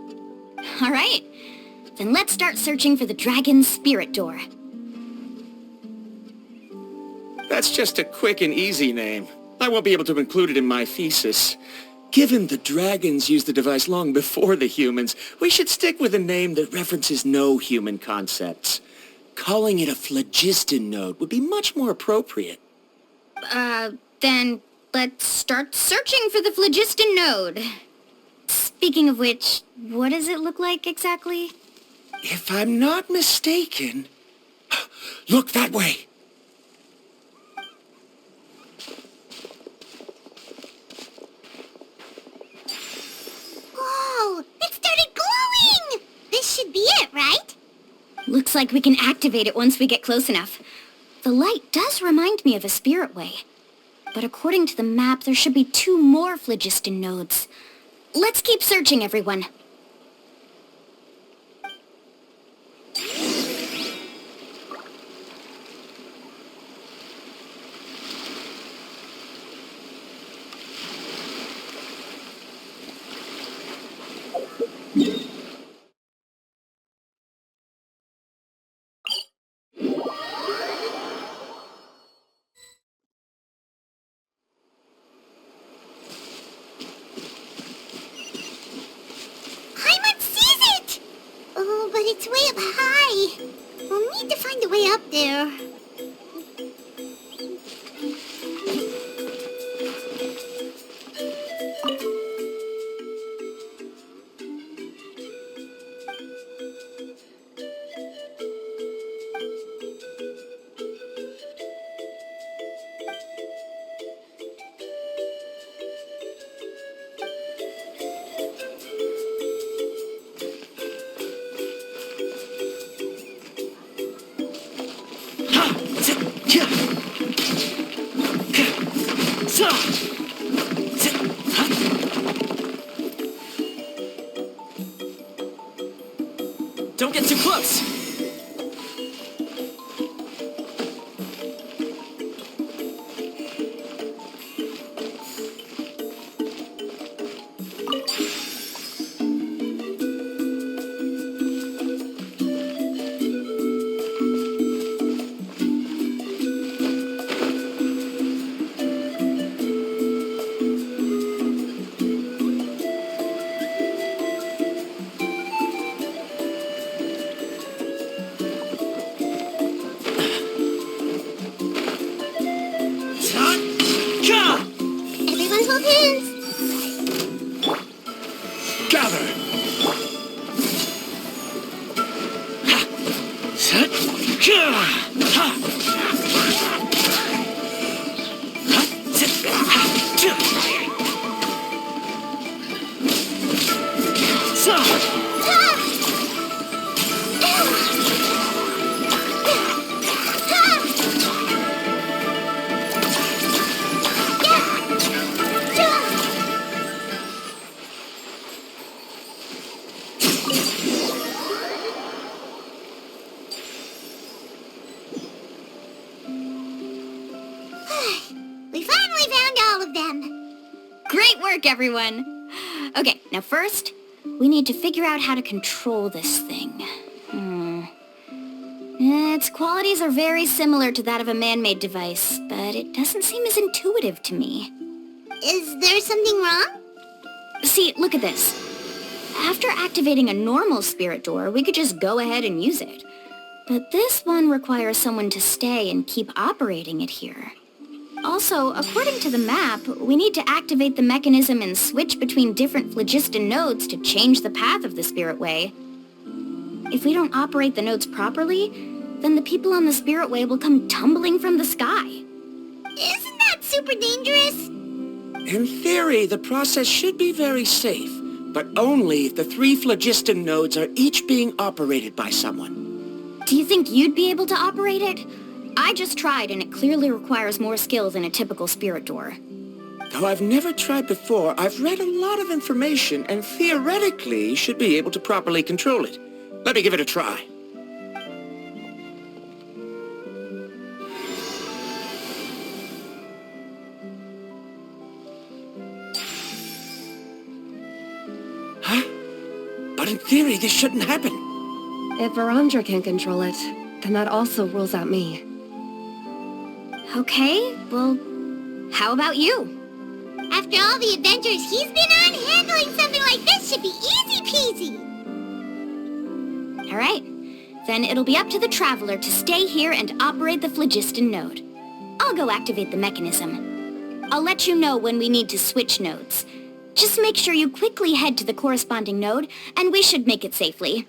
All right. Then let's start searching for the dragon's spirit door. That's just a quick and easy name. I won't be able to include it in my thesis. Given the dragons used the device long before the humans, we should stick with a name that references no human concepts. Calling it a phlogiston node would be much more appropriate. Then let's start searching for the phlogiston node. Speaking of which, what does it look like exactly? If I'm not mistaken... Look that way! Whoa! It started glowing! This should be it, right? Looks like we can activate it once we get close enough. The light does remind me of a spirit way. But according to the map, there should be 2 more phlogiston nodes. Let's keep searching, everyone. But it's way up high. We'll need to find a way up there. Don't get too close! We finally found all of them. Great work, everyone. Okay, now first, we need to figure out how to control this thing. Its qualities are very similar to that of a man-made device, but it doesn't seem as intuitive to me. Is there something wrong? See, look at this. After activating a normal spirit door, we could just go ahead and use it. But this one requires someone to stay and keep operating it here. Also, according to the map, we need to activate the mechanism and switch between different phlogiston nodes to change the path of the spirit way. If we don't operate the nodes properly, then the people on the spirit way will come tumbling from the sky. Isn't that super dangerous? In theory, the process should be very safe, but only if the 3 phlogiston nodes are each being operated by someone. Do you think you'd be able to operate it? I just tried, and it clearly requires more skill than a typical spirit door. Though I've never tried before, I've read a lot of information and theoretically should be able to properly control it. Let me give it a try. Huh? But in theory, this shouldn't happen. If Verandra can control it, then that also rules out me. Okay, well, how about you? After all the adventures he's been on, handling something like this should be easy peasy. All right, then it'll be up to the Traveler to stay here and operate the phlogiston node. I'll go activate the mechanism. I'll let you know when we need to switch nodes. Just make sure you quickly head to the corresponding node, and we should make it safely.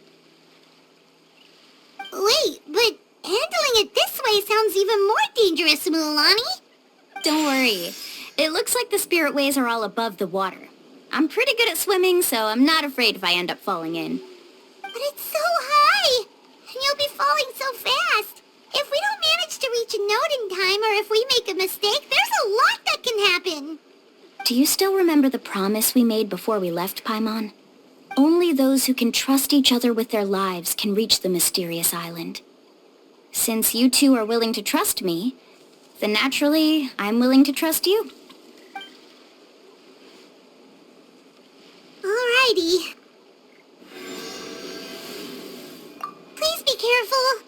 Wait, but handling it this way sounds even more dangerous, Mulani. Don't worry. It looks like the spirit ways are all above the water. I'm pretty good at swimming, so I'm not afraid if I end up falling in. But it's so high, and you'll be falling so fast. If we don't manage to reach a node in time, or if we make a mistake, there's a lot that can happen. Do you still remember the promise we made before we left Paimon? Only those who can trust each other with their lives can reach the mysterious island. Since you two are willing to trust me, then naturally, I'm willing to trust you. Alrighty. Please be careful.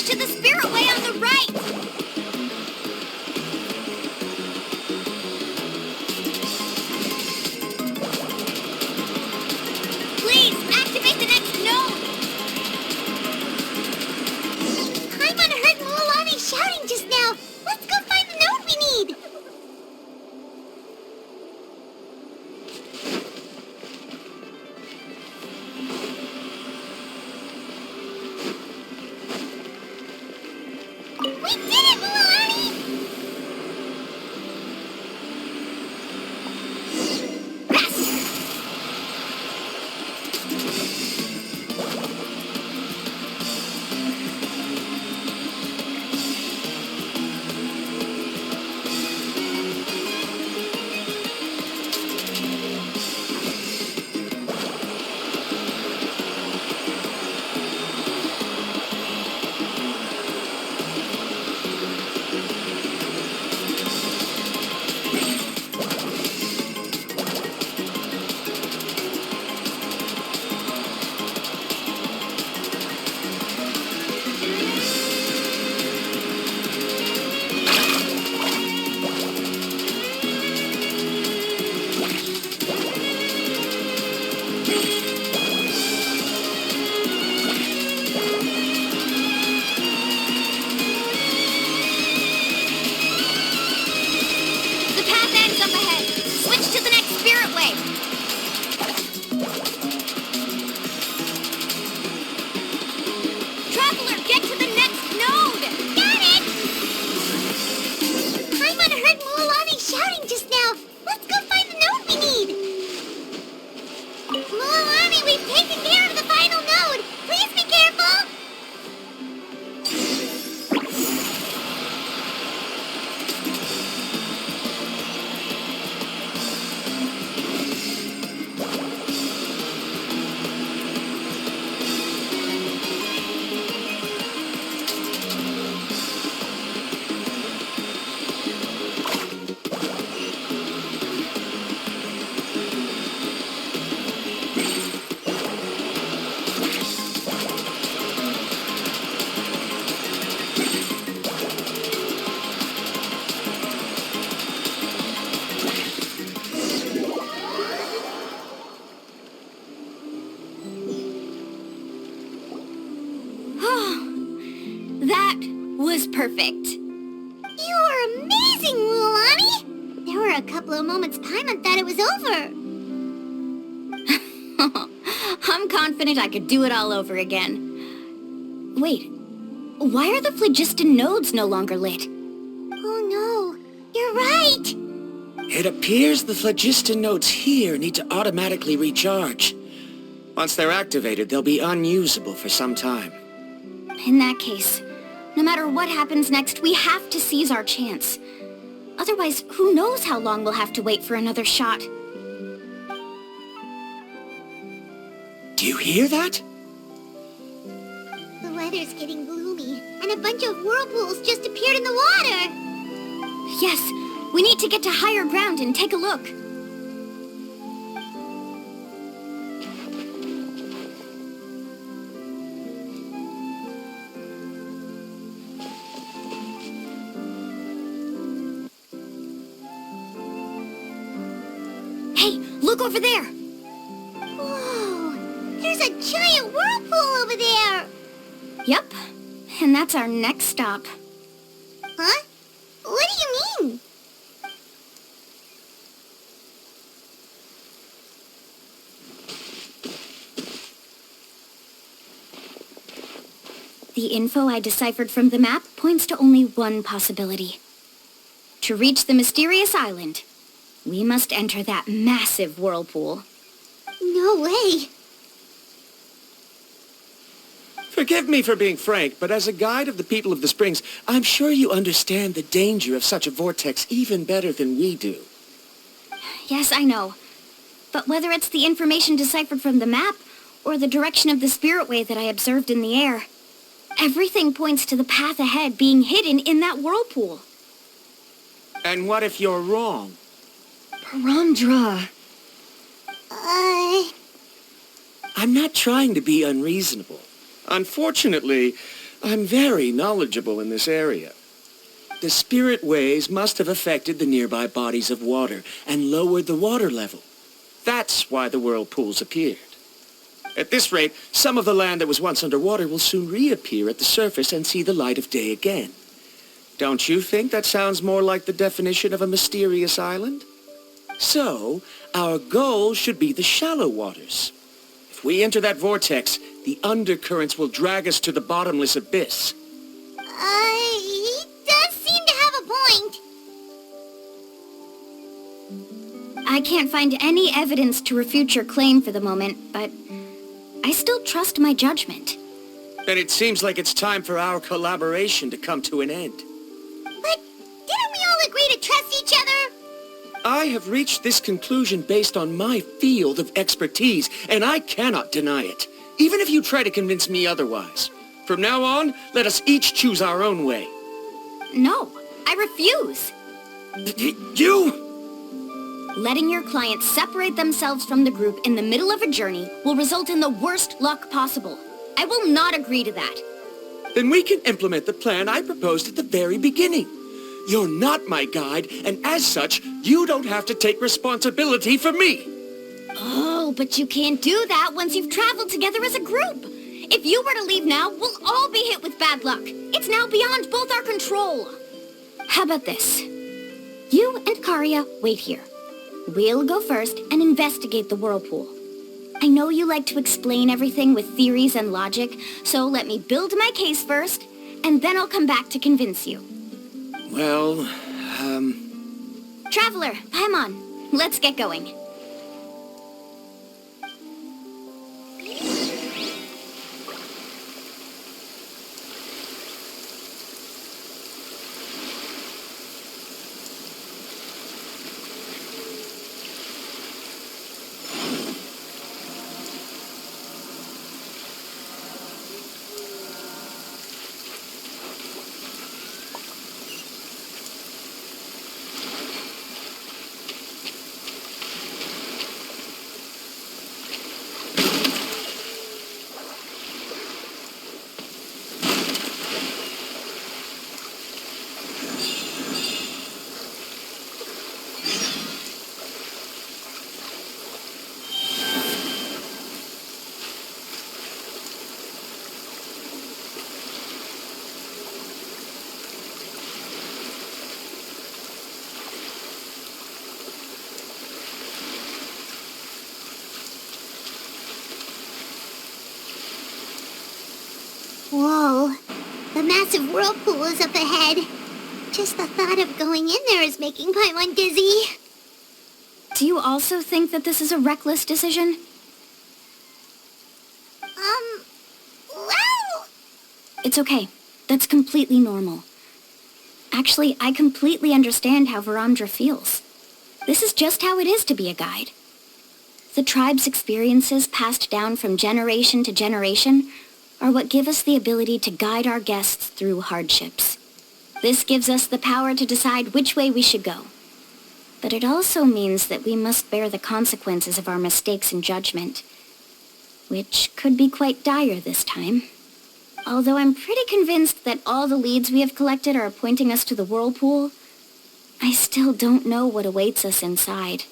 To the spirit way on the right! Please, activate the next node! Paimon heard Mulani shouting just now. Let's go find the node we need. We did it, Mulani! Just now. perfect. You are amazing, Luolani! There were a couple of moments Paimon thought it was over. I'm confident I could do it all over again. Wait, why are the phlogiston nodes no longer lit? Oh no, you're right! It appears the phlogiston nodes here need to automatically recharge. Once they're activated, they'll be unusable for some time. In that case, no matter what happens next, we have to seize our chance. Otherwise, who knows how long we'll have to wait for another shot. Do you hear that? The weather's getting gloomy, and a bunch of whirlpools just appeared in the water! Yes, we need to get to higher ground and take a look. Hey, look over there! Whoa! There's a giant whirlpool over there! Yep, and that's our next stop. Huh? What do you mean? The info I deciphered from the map points to only one possibility. To reach the mysterious island, we must enter that massive whirlpool. No way! Forgive me for being frank, but as a guide of the people of the Springs, I'm sure you understand the danger of such a vortex even better than we do. Yes, I know. But whether it's the information deciphered from the map, or the direction of the spirit wave that I observed in the air, everything points to the path ahead being hidden in that whirlpool. And what if you're wrong? Paramdra. I'm not trying to be unreasonable. Unfortunately, I'm very knowledgeable in this area. The spirit waves must have affected the nearby bodies of water and lowered the water level. That's why the whirlpools appeared. At this rate, some of the land that was once underwater will soon reappear at the surface and see the light of day again. Don't you think that sounds more like the definition of a mysterious island? So, our goal should be the shallow waters. If we enter that vortex, the undercurrents will drag us to the bottomless abyss. He does seem to have a point. I can't find any evidence to refute your claim for the moment, but I still trust my judgment. Then it seems like it's time for our collaboration to come to an end. But didn't we all agree to trust each other? I have reached this conclusion based on my field of expertise, and I cannot deny it, even if you try to convince me otherwise. From now on, let us each choose our own way. No, I refuse. You? Letting your clients separate themselves from the group in the middle of a journey will result in the worst luck possible. I will not agree to that. Then we can implement the plan I proposed at the very beginning. You're not my guide, and as such, you don't have to take responsibility for me. Oh, but you can't do that once you've traveled together as a group. If you were to leave now, we'll all be hit with bad luck. It's now beyond both our control. How about this? You and Karya wait here. We'll go first and investigate the whirlpool. I know you like to explain everything with theories and logic, so let me build my case first, and then I'll come back to convince you. Well, Traveler, Paimon, let's get going. The massive whirlpool is up ahead. Just the thought of going in there is making Paimon dizzy. Do you also think that this is a reckless decision? Well... It's okay. That's completely normal. Actually, I completely understand how Varamdra feels. This is just how it is to be a guide. The tribe's experiences passed down from generation to generation are what give us the ability to guide our guests through hardships. This gives us the power to decide which way we should go. But it also means that we must bear the consequences of our mistakes and judgment, which could be quite dire this time. Although I'm pretty convinced that all the leads we have collected are pointing us to the whirlpool, I still don't know what awaits us inside.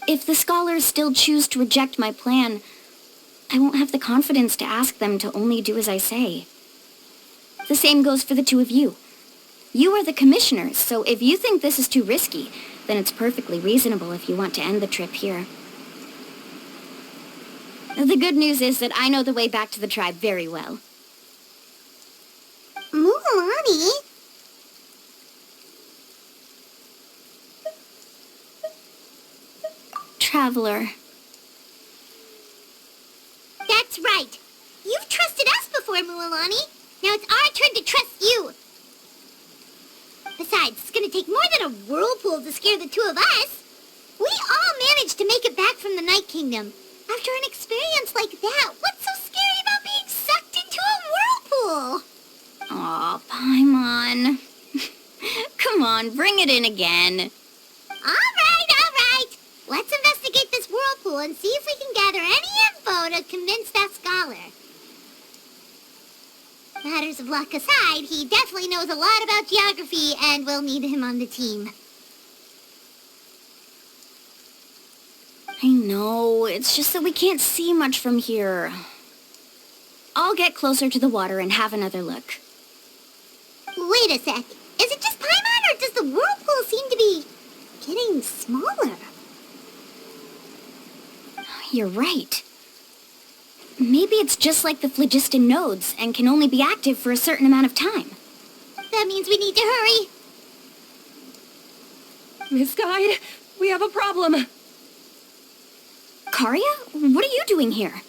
If the scholars still choose to reject my plan, I won't have the confidence to ask them to only do as I say. The same goes for the two of you. You are the commissioners, so if you think this is too risky, then it's perfectly reasonable if you want to end the trip here. The good news is that I know the way back to the tribe very well. Mualani? Traveler. That's right. You've trusted us before, Mualani. Now it's our turn to trust you. Besides, it's gonna take more than a whirlpool to scare the two of us. We all managed to make it back from the Night Kingdom. After an experience like that, what's so scary about being sucked into a whirlpool? Aw, Paimon. Come on, bring it in again. All right. Let's investigate this whirlpool and see if we can gather any info to convince that scholar. Matters of luck aside, he definitely knows a lot about geography, and we'll need him on the team. I know, it's just that we can't see much from here. I'll get closer to the water and have another look. Wait a sec. Is it just Paimon, or does the whirlpool seem to be getting smaller? You're right. Maybe it's just like the phlogiston nodes and can only be active for a certain amount of time. That means we need to hurry. Miss Guide, we have a problem. Karya? What are you doing here?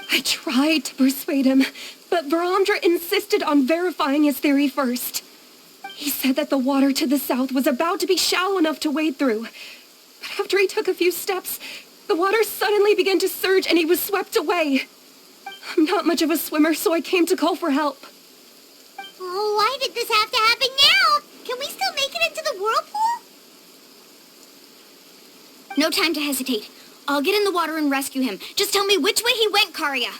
I tried to persuade him, but Varamdra insisted on verifying his theory first. He said that the water to the south was about to be shallow enough to wade through. But after he took a few steps, the water suddenly began to surge and he was swept away. I'm not much of a swimmer, so I came to call for help. Oh, why did this have to happen now? Can we still make it into the whirlpool? No time to hesitate. I'll get in the water and rescue him. Just tell me which way he went, Karya.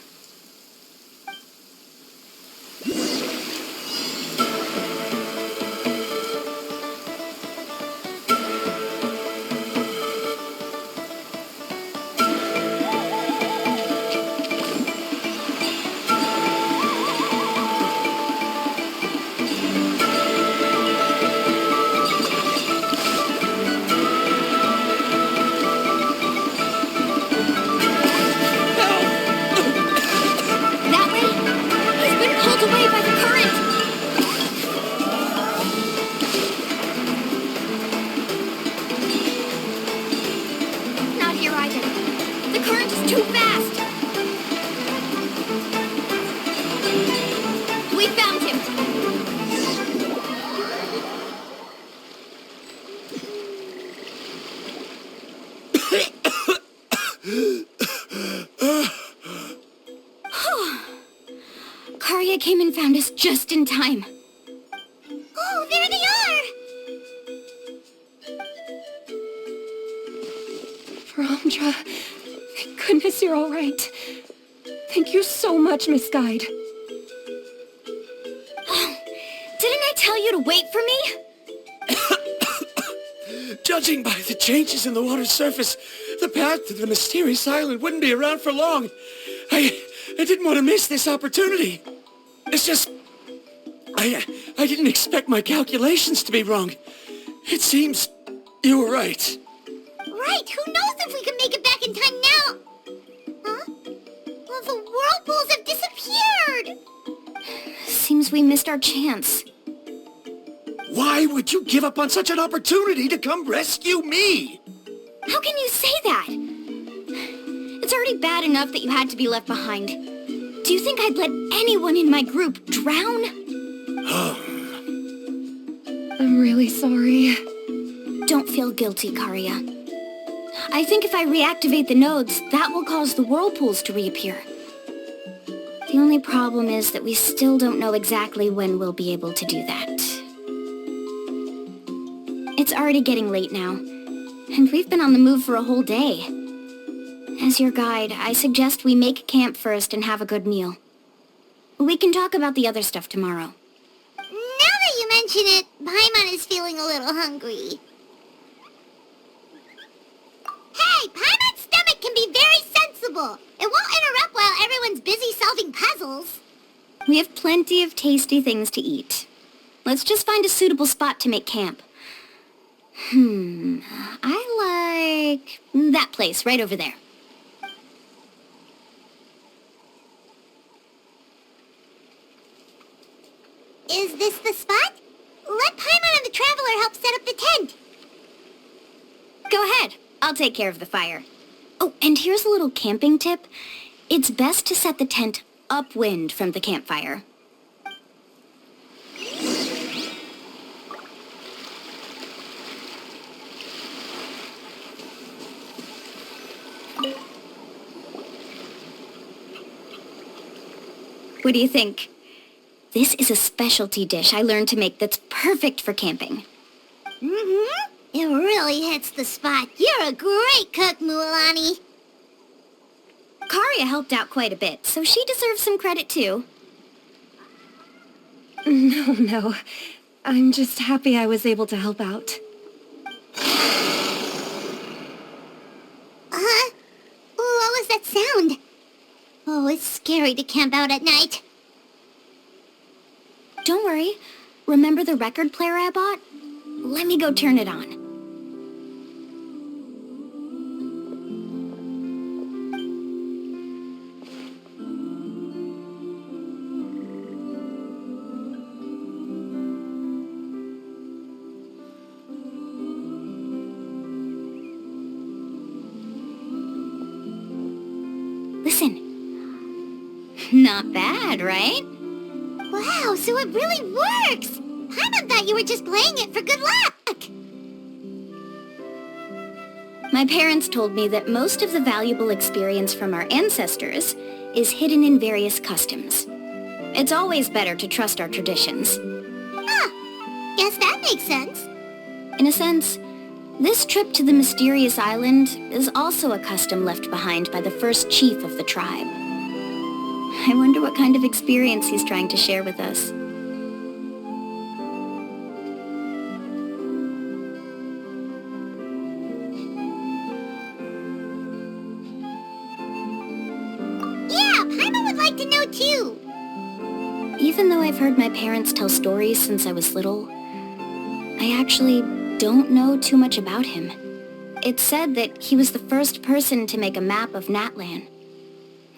Karya came and found us just in time. Oh, there they are! Varamdra, thank goodness you're all right. Thank you so much, Miss Guide. Oh, didn't I tell you to wait for me? Judging by the changes in the water's surface, the path to the mysterious island wouldn't be around for long. I didn't want to miss this opportunity. It's just... I didn't expect my calculations to be wrong. It seems you were right. Right, who knows if we can make it back in time now? Huh? Well, the whirlpools have disappeared! Seems we missed our chance. Why would you give up on such an opportunity to come rescue me? How can you say that? It's already bad enough that you had to be left behind. Do you think I'd let anyone in my group drown? I'm really sorry. Don't feel guilty, Karia. I think if I reactivate the nodes, that will cause the whirlpools to reappear. The only problem is that we still don't know exactly when we'll be able to do that. It's already getting late now, and we've been on the move for a whole day. As your guide, I suggest we make camp first and have a good meal. We can talk about the other stuff tomorrow. Now that you mention it, Paimon is feeling a little hungry. Hey, Paimon's stomach can be very sensible. It won't interrupt while everyone's busy solving puzzles. We have plenty of tasty things to eat. Let's just find a suitable spot to make camp. I like that place right over there. Is this the spot? Let Paimon and the Traveler help set up the tent. Go ahead. I'll take care of the fire. Oh, and here's a little camping tip. It's best to set the tent upwind from the campfire. What do you think? This is a specialty dish I learned to make that's perfect for camping. Mm-hmm. It really hits the spot. You're a great cook, Mualani. Karia helped out quite a bit, so she deserves some credit too. No. I'm just happy I was able to help out. Huh? What was that sound? Oh, it's scary to camp out at night. Don't worry. Remember the record player I bought? Let me go turn it on. Listen. Not bad, right? Wow, so it really works! Paimon thought you were just playing it for good luck! My parents told me that most of the valuable experience from our ancestors is hidden in various customs. It's always better to trust our traditions. Ah, guess that makes sense. In a sense, this trip to the mysterious island is also a custom left behind by the first chief of the tribe. I wonder what kind of experience he's trying to share with us. Yeah, Paimon would like to know too. Even though I've heard my parents tell stories since I was little, I actually don't know too much about him. It's said that he was the first person to make a map of Natlan.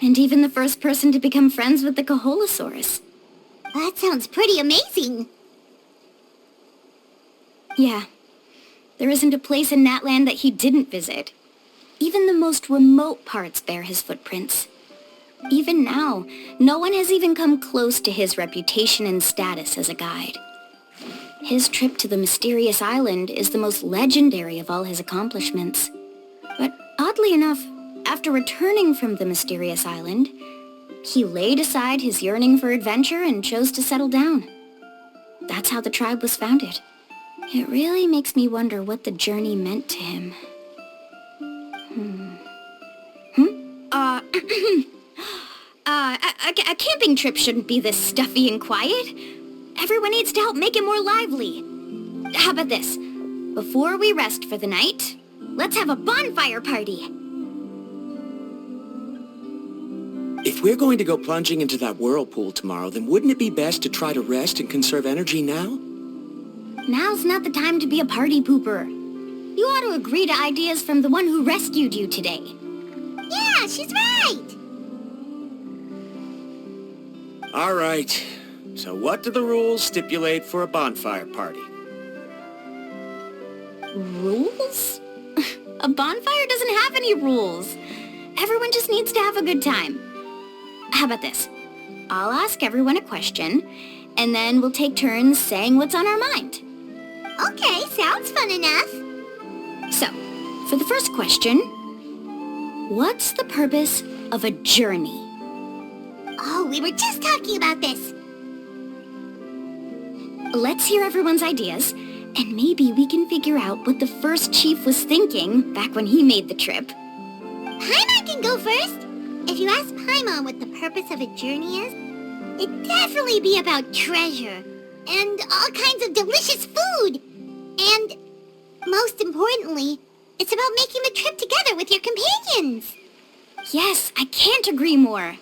And even the first person to become friends with the Koholosaurus. That sounds pretty amazing. Yeah. There isn't a place in Natlan that he didn't visit. Even the most remote parts bear his footprints. Even now, no one has even come close to his reputation and status as a guide. His trip to the mysterious island is the most legendary of all his accomplishments. But oddly enough, after returning from the mysterious island, he laid aside his yearning for adventure and chose to settle down. That's how the tribe was founded. It really makes me wonder what the journey meant to him. A camping trip shouldn't be this stuffy and quiet. Everyone needs to help make it more lively. How about this? Before we rest for the night, let's have a bonfire party. If we're going to go plunging into that whirlpool tomorrow, then wouldn't it be best to try to rest and conserve energy now? Now's not the time to be a party pooper. You ought to agree to ideas from the one who rescued you today. Yeah, she's right. All right. So what do the rules stipulate for a bonfire party? Rules? A bonfire doesn't have any rules. Everyone just needs to have a good time. How about this? I'll ask everyone a question, and then we'll take turns saying what's on our mind. Okay, sounds fun enough. So, for the first question, what's the purpose of a journey? Oh, we were just talking about this. Let's hear everyone's ideas, and maybe we can figure out what the first chief was thinking back when he made the trip. Paimon can go first. If you ask Paimon what the purpose of a journey is, it'd definitely be about treasure and all kinds of delicious food. And most importantly, it's about making the trip together with your companions. Yes, I can't agree more.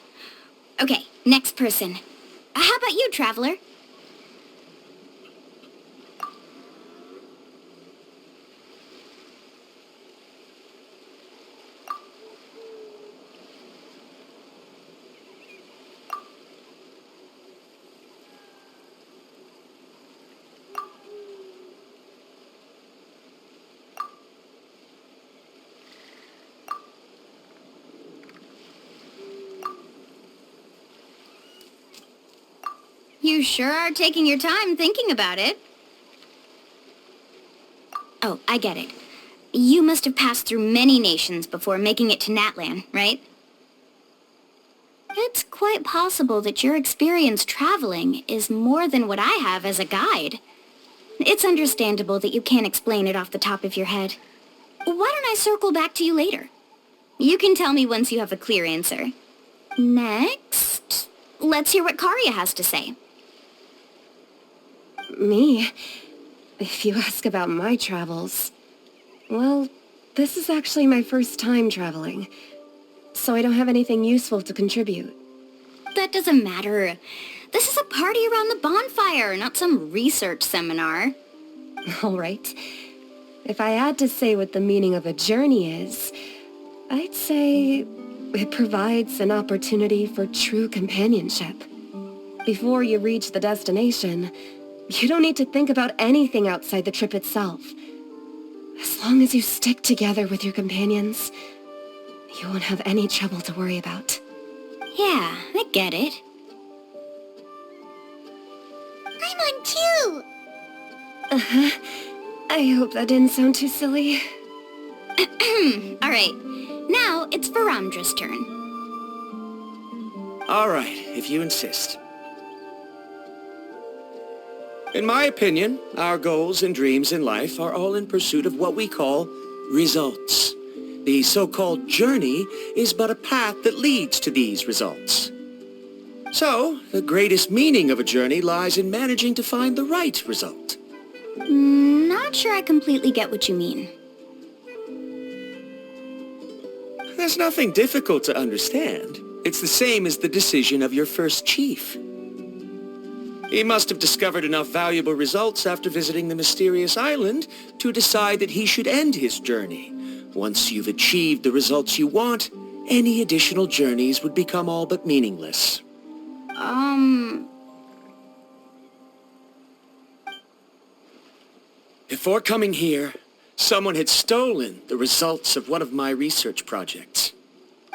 Okay, next person. How about you, Traveler? You sure are taking your time thinking about it. Oh, I get it. You must have passed through many nations before making it to Natlan, right? It's quite possible that your experience traveling is more than what I have as a guide. It's understandable that you can't explain it off the top of your head. Why don't I circle back to you later? You can tell me once you have a clear answer. Next, let's hear what Karya has to say. Me? If you ask about my travels... Well, this is actually my first time traveling, so I don't have anything useful to contribute. That doesn't matter. This is a party around the bonfire, not some research seminar. All right. If I had to say what the meaning of a journey is, I'd say it provides an opportunity for true companionship. Before you reach the destination, you don't need to think about anything outside the trip itself. As long as you stick together with your companions, you won't have any trouble to worry about. Yeah, I get it. I'm on too. Uh-huh. I hope that didn't sound too silly. All right, now it's Varandra's turn. All right, if you insist. In my opinion, our goals and dreams in life are all in pursuit of what we call results. The so-called journey is but a path that leads to these results. So, the greatest meaning of a journey lies in managing to find the right result. Not sure I completely get what you mean. There's nothing difficult to understand. It's the same as the decision of your first chief. He must have discovered enough valuable results after visiting the mysterious island to decide that he should end his journey. Once you've achieved the results you want, any additional journeys would become all but meaningless. Before coming here, someone had stolen the results of one of my research projects.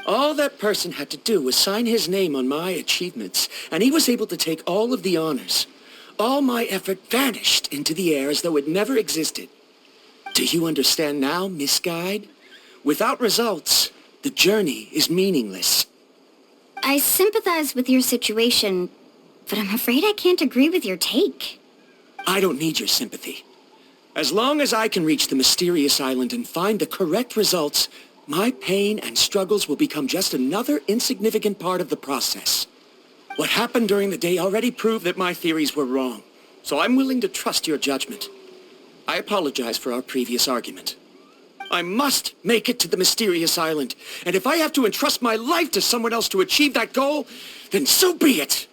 All that person had to do was sign his name on my achievements, and he was able to take all of the honors. All my effort vanished into the air as though it never existed. Do you understand now, Miss Guide? Without results, the journey is meaningless. I sympathize with your situation, but I'm afraid I can't agree with your take. I don't need your sympathy. As long as I can reach the mysterious island and find the correct results, my pain and struggles will become just another insignificant part of the process. What happened during the day already proved that my theories were wrong, so I'm willing to trust your judgment. I apologize for our previous argument. I must make it to the mysterious island, and if I have to entrust my life to someone else to achieve that goal, then so be it!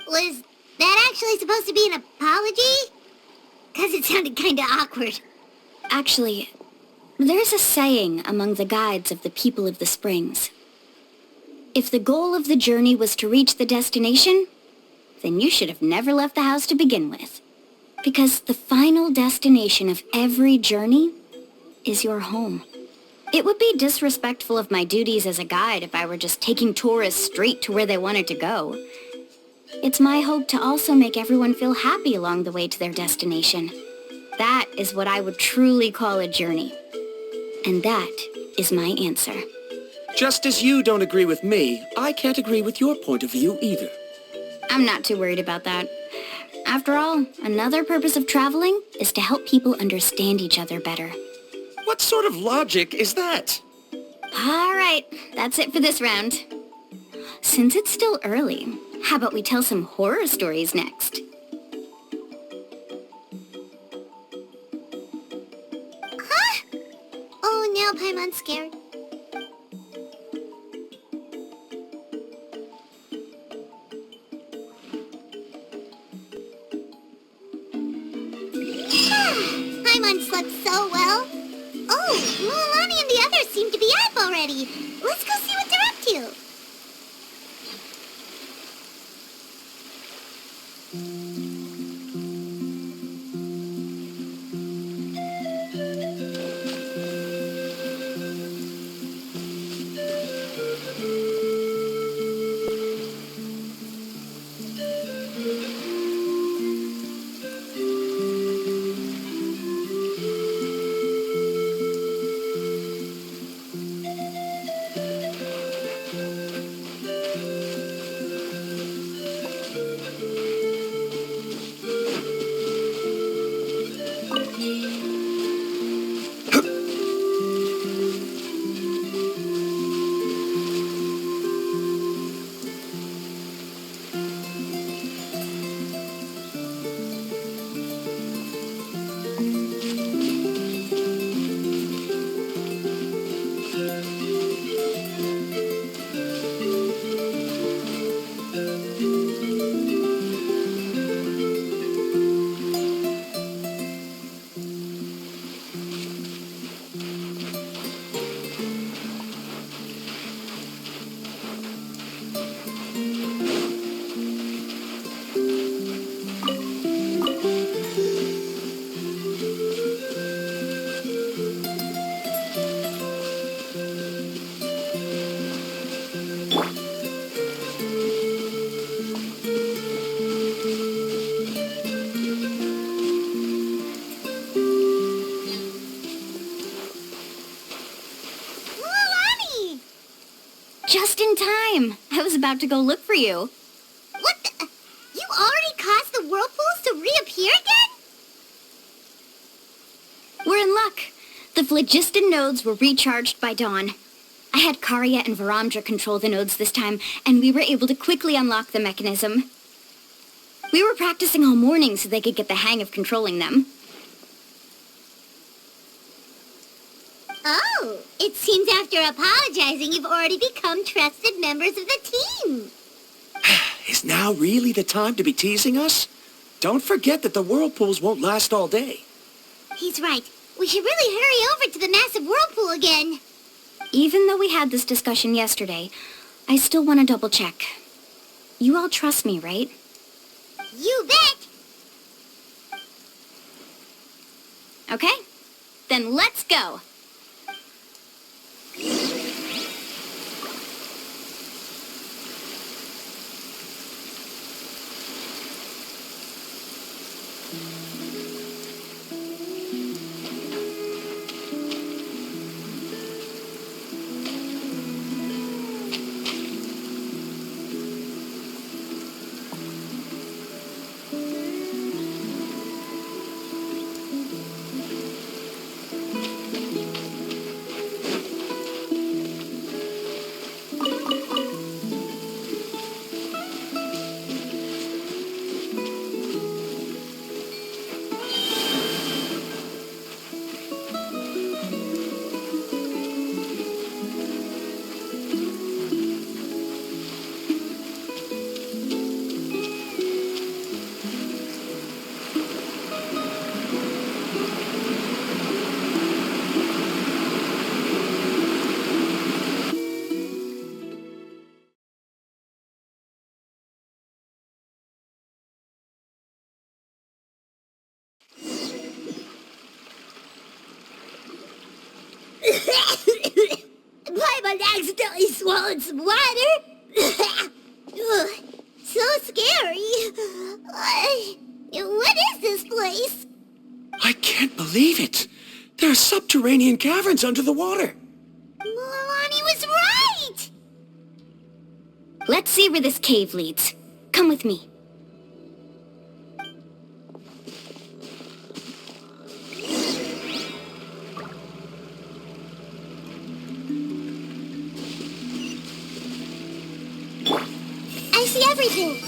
Was that actually supposed to be an apology? Because it sounded kinda awkward. Actually, there's a saying among the guides of the people of the springs. If the goal of the journey was to reach the destination, then you should have never left the house to begin with. Because the final destination of every journey is your home. It would be disrespectful of my duties as a guide if I were just taking tourists straight to where they wanted to go. It's my hope to also make everyone feel happy along the way to their destination. That is what I would truly call a journey. And that is my answer. Just as you don't agree with me, I can't agree with your point of view either. I'm not too worried about that. After all, another purpose of traveling is to help people understand each other better. What sort of logic is that? All right, that's it for this round. Since it's still early, how about we tell some horror stories next? Huh? Oh, now Paimon's scared. Paimon slept so well. Oh, Mualani and the others seem to be up already. Let's go see what they're up to. Just in time. I was about to go look for you. What the? You already caused the whirlpools to reappear again? We're in luck. The phlogiston nodes were recharged by dawn. I had Karya and Varamdra control the nodes this time, and we were able to quickly unlock the mechanism. We were practicing all morning so they could get the hang of controlling them. Oh, it seems after apologizing, you've already become trusted members of the team. Is now really the time to be teasing us? Don't forget that the whirlpools won't last all day. He's right. We should really hurry over to the massive whirlpool again. Even though we had this discussion yesterday, I still want to double check. You all trust me, right? You bet! Okay, then let's go. someone accidentally swallowed some water. Ugh, so scary. What is this place? I can't believe it. There are subterranean caverns under the water. Milani was right! Let's see where this cave leads. Come with me. I see everything.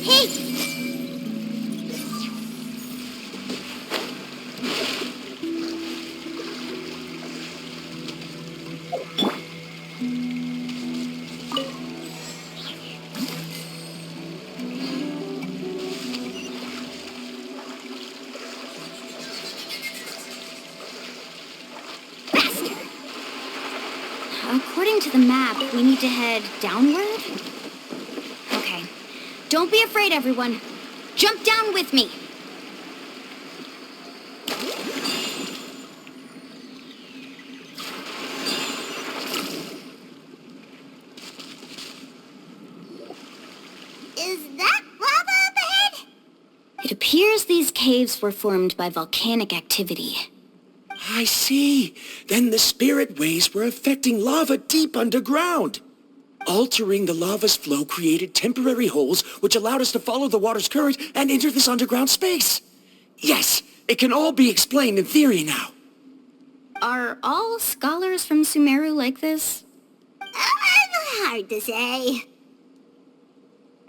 Hey! According to the map, we need to head downward? Okay. Don't be afraid, everyone. Jump down with me. Is that lava up ahead? It appears these caves were formed by volcanic activity. I see. Then the spirit waves were affecting lava deep underground. Altering the lava's flow created temporary holes which allowed us to follow the water's current and enter this underground space. Yes, it can all be explained in theory now. Are all scholars from Sumeru like this? Hard to say.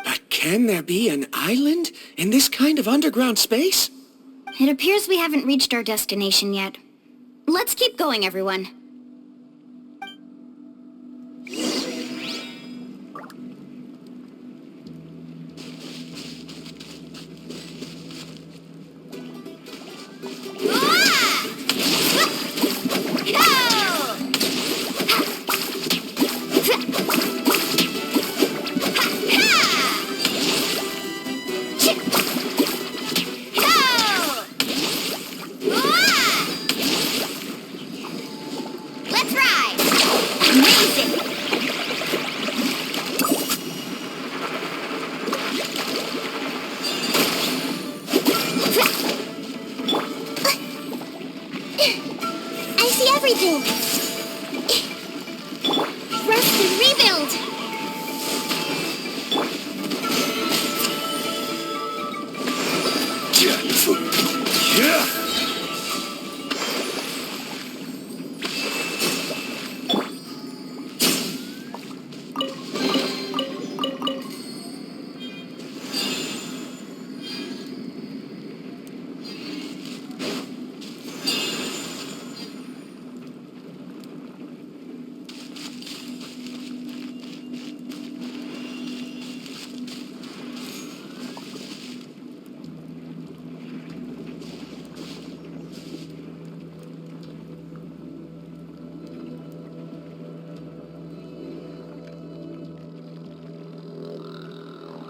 But can there be an island in this kind of underground space? It appears we haven't reached our destination yet. Let's keep going, everyone. Let's ride! Amazing! I see everything! Rest and rebuild! Yeah!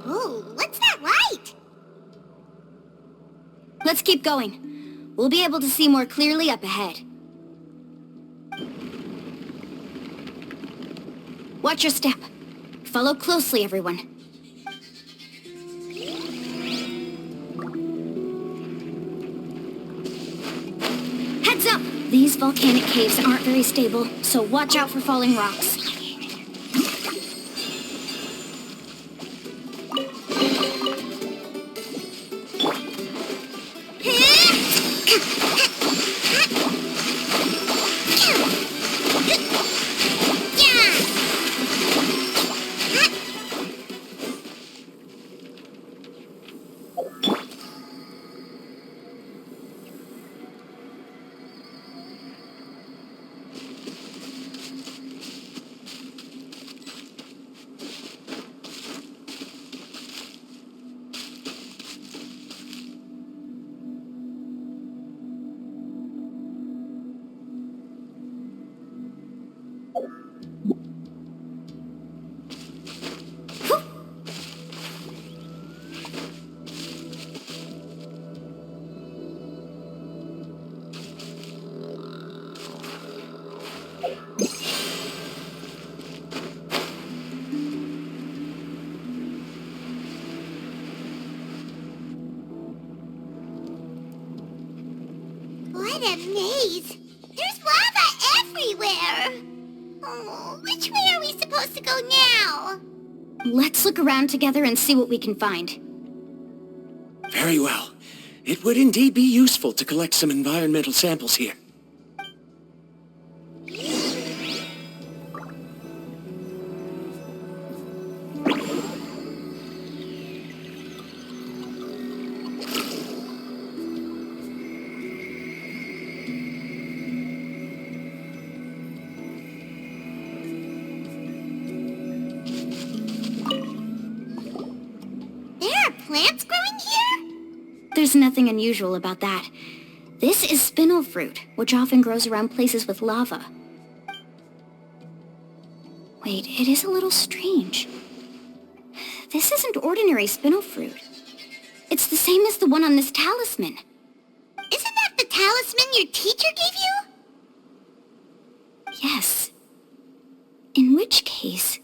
Ooh, what's that light? Let's keep going. We'll be able to see more clearly up ahead. Watch your step. Follow closely, everyone. Heads up! These volcanic caves aren't very stable, so watch out for falling rocks. What a maze! There's lava everywhere! Oh, which way are we supposed to go now? Let's look around together and see what we can find. Very well. It would indeed be useful to collect some environmental samples here. Plants growing here? There's nothing unusual about that. This is spinel fruit, which often grows around places with lava. Wait, it is a little strange. This isn't ordinary spinel fruit. It's the same as the one on this talisman. Isn't that the talisman your teacher gave you? Yes. In which case,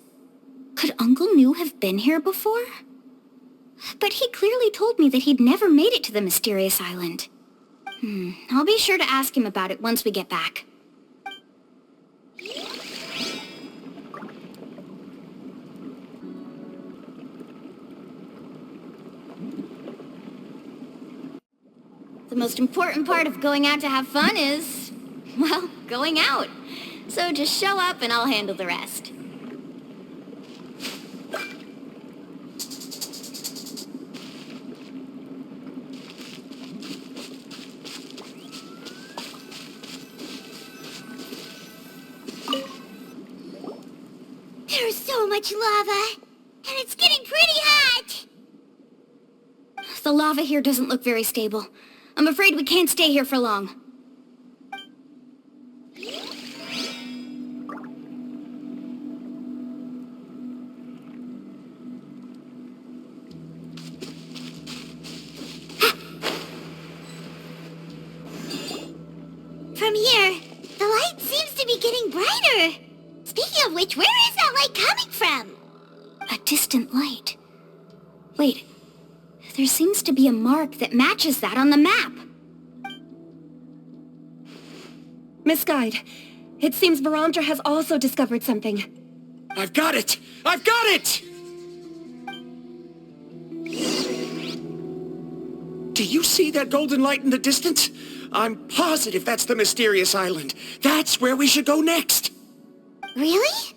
could Uncle New have been here before? But he clearly told me that he'd never made it to the mysterious island. I'll be sure to ask him about it once we get back. The most important part of going out to have fun is, well, going out. So just show up and I'll handle the rest. There's so much lava, and it's getting pretty hot. The lava here doesn't look very stable. I'm afraid we can't stay here for long. From here, the light seems to be getting brighter. Speaking of which, where is that light coming from? A distant light. Wait, there seems to be a mark that matches that on the map. Miss Guide, it seems Varamdra has also discovered something. I've got it! I've got it! Do you see that golden light in the distance? I'm positive that's the mysterious island. That's where we should go next. Really?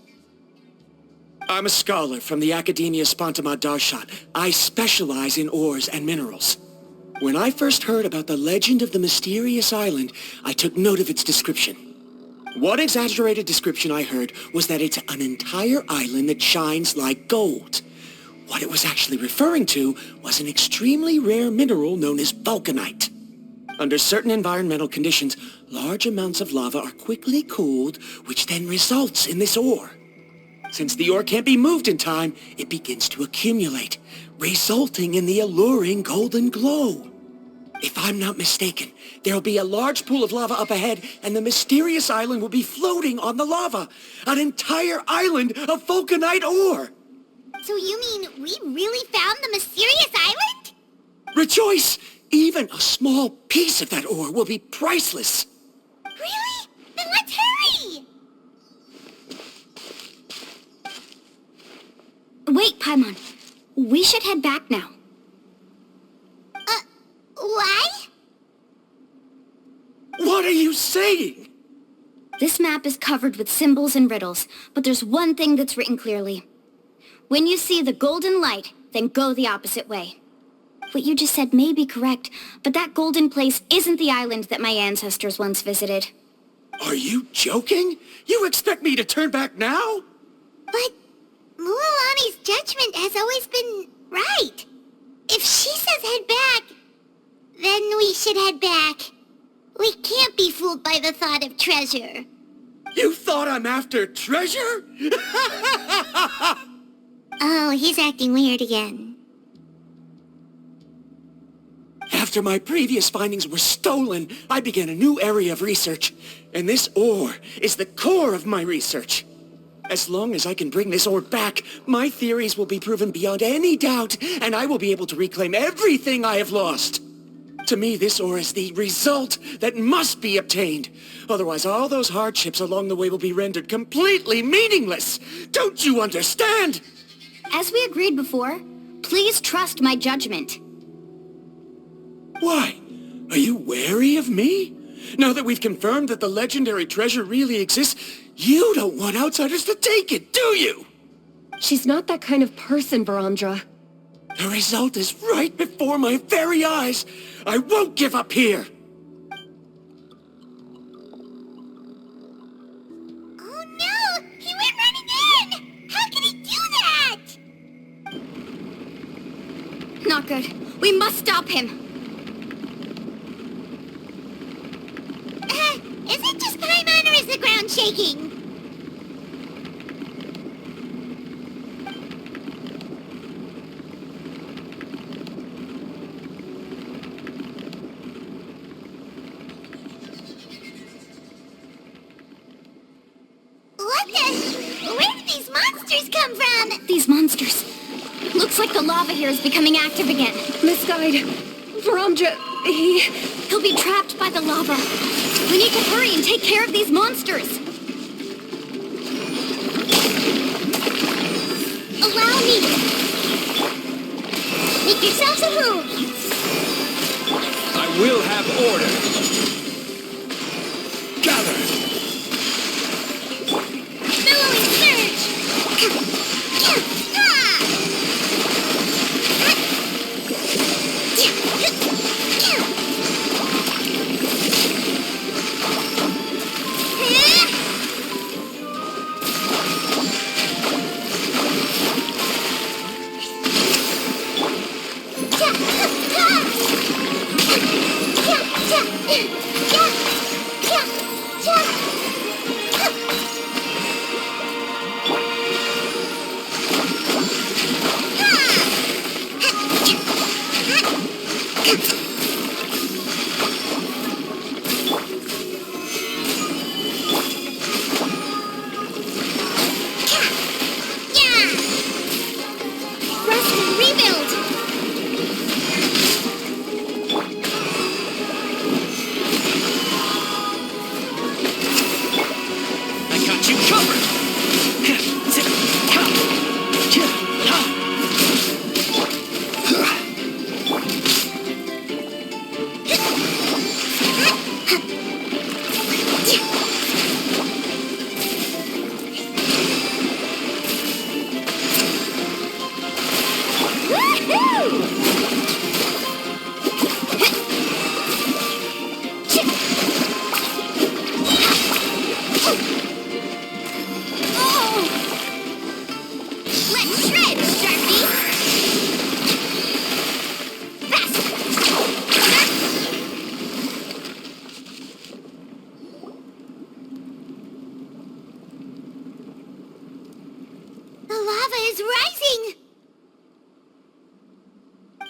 I'm a scholar from the Academia Spontamad Darshan. I specialize in ores and minerals. When I first heard about the legend of the mysterious island, I took note of its description. One exaggerated description I heard was that it's an entire island that shines like gold. What it was actually referring to was an extremely rare mineral known as vulcanite. Under certain environmental conditions, large amounts of lava are quickly cooled, which then results in this ore. Since the ore can't be moved in time, it begins to accumulate, resulting in the alluring golden glow. If I'm not mistaken, there'll be a large pool of lava up ahead, and the mysterious island will be floating on the lava. An entire island of vulcanite ore! So you mean we really found the mysterious island? Rejoice! Even a small piece of that ore will be priceless. Really? Then let's hurry! Wait, Paimon. We should head back now. Why? What are you saying? This map is covered with symbols and riddles, but there's one thing that's written clearly. When you see the golden light, then go the opposite way. What you just said may be correct, but that golden place isn't the island that my ancestors once visited. Are you joking? You expect me to turn back now? But Mualani's judgment has always been right. If she says head back, then we should head back. We can't be fooled by the thought of treasure. You thought I'm after treasure? Oh, he's acting weird again. After my previous findings were stolen, I began a new area of research. And this ore is the core of my research. As long as I can bring this ore back, my theories will be proven beyond any doubt, and I will be able to reclaim everything I have lost. To me, this ore is the result that must be obtained. Otherwise, all those hardships along the way will be rendered completely meaningless. Don't you understand? As we agreed before, please trust my judgment. Why? Are you wary of me? Now that we've confirmed that the legendary treasure really exists, you don't want outsiders to take it, do you? She's not that kind of person, Varamdra. The result is right before my very eyes. I won't give up here. Oh no! He went running in! How can he do that? Not good. We must stop him. Is it just Paimon or is the ground shaking? What the? Where did these monsters come from? These monsters. Looks like the lava here is becoming active again. Miss Guide, Varamdra, He'll be trapped by the lava. We need to hurry and take care of these monsters. Allow me. Make yourselves at home. I will have order. Gather! Billowing surge.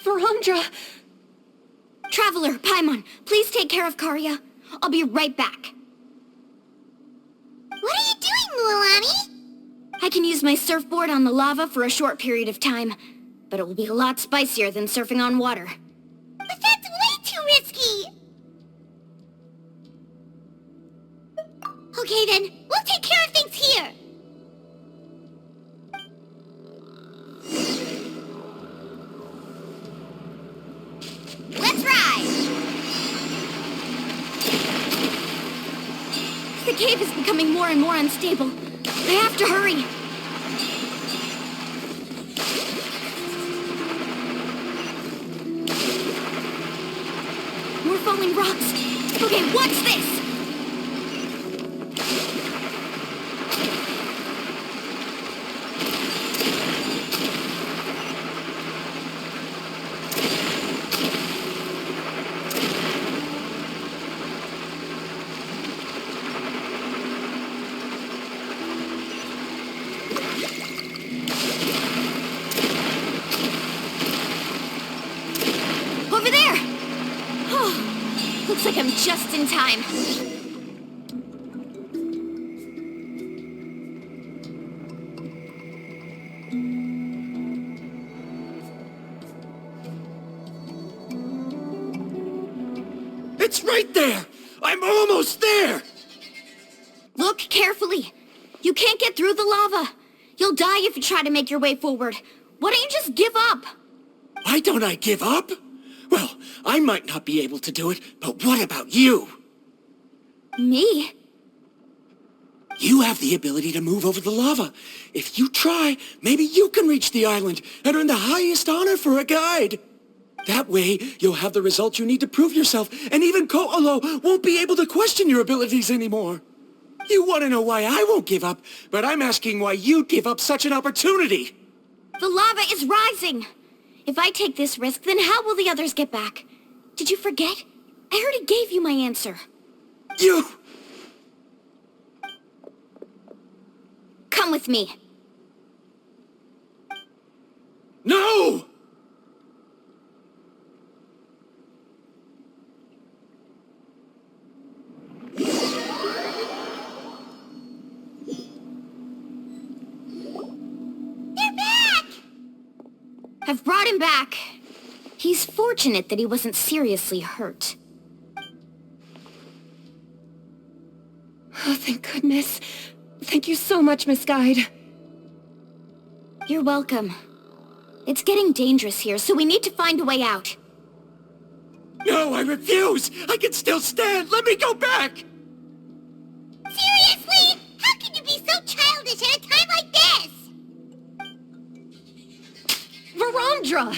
Varamdra! Traveler, Paimon, please take care of Karya. I'll be right back. What are you doing, Mualani? I can use my surfboard on the lava for a short period of time, but it will be a lot spicier than surfing on water. But that's way too risky! Okay then, we'll take care of things here! Let's ride! The cave is becoming more and more unstable. I have to hurry. More falling rocks. Okay, what's this? Over there! Oh, looks like I'm just in time. It's right there! I'm almost there! Look carefully. You can't get through the lava. You'll die if you try to make your way forward. Why don't you just give up? Why don't I give up? Well, I might not be able to do it, but what about you? Me? You have the ability to move over the lava. If you try, maybe you can reach the island and earn the highest honor for a guide. That way, you'll have the results you need to prove yourself, and even Ko'olo won't be able to question your abilities anymore. You want to know why I won't give up, but I'm asking why you'd give up such an opportunity. The lava is rising. If I take this risk, then how will the others get back? Did you forget? I already gave you my answer. You... Come with me. No! I've brought him back. He's fortunate that he wasn't seriously hurt. Oh, thank goodness. Thank you so much, Miss Guide. You're welcome. It's getting dangerous here, so we need to find a way out. No, I refuse! I can still stand! Let me go back! Seriously? How can you be so childish at a time like this? Verondra!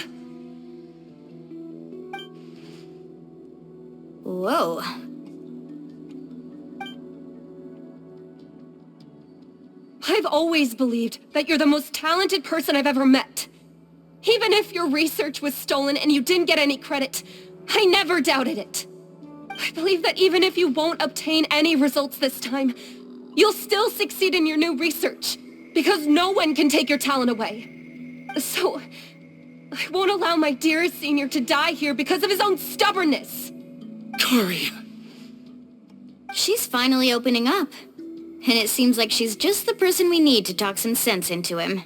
Whoa. I've always believed that you're the most talented person I've ever met. Even if your research was stolen and you didn't get any credit, I never doubted it. I believe that even if you won't obtain any results this time, you'll still succeed in your new research, because no one can take your talent away. So, I won't allow my dearest senior to die here because of his own stubbornness. Kari. She's finally opening up. And it seems like she's just the person we need to talk some sense into him.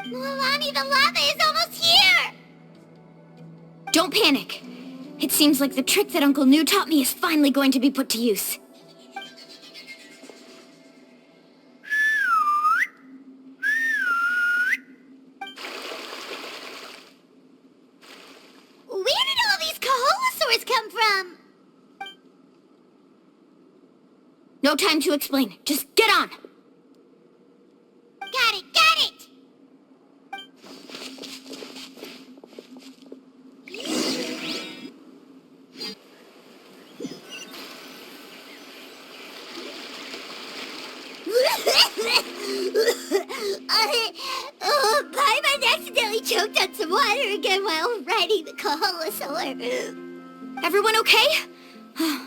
Milani, the lava is almost here! Don't panic. It seems like the trick that Uncle New taught me is finally going to be put to use. Where did all these Koholosaurs come from? No time to explain. Just get on! Got it, got it! Paimon accidentally choked on some water again while riding the Koholosaur. Everyone okay?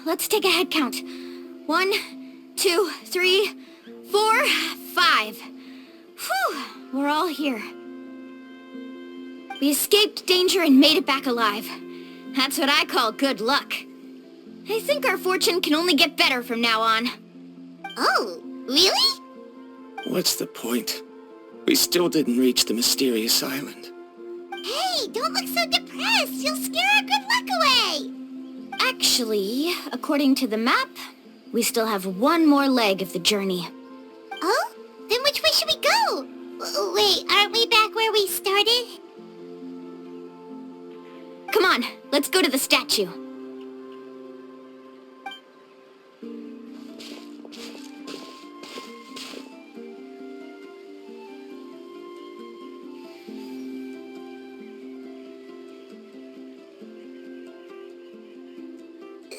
Let's take a head count. 1, 2, 3, 4, 5. Whew, we're all here. We escaped danger and made it back alive. That's what I call good luck. I think our fortune can only get better from now on. Oh, really? What's the point? We still didn't reach the mysterious island. Hey, don't look so depressed. You'll scare our good luck away. Actually, according to the map, we still have one more leg of the journey. Oh? Then which way should we go? Wait, aren't we back where we started? Come on, let's go to the statue.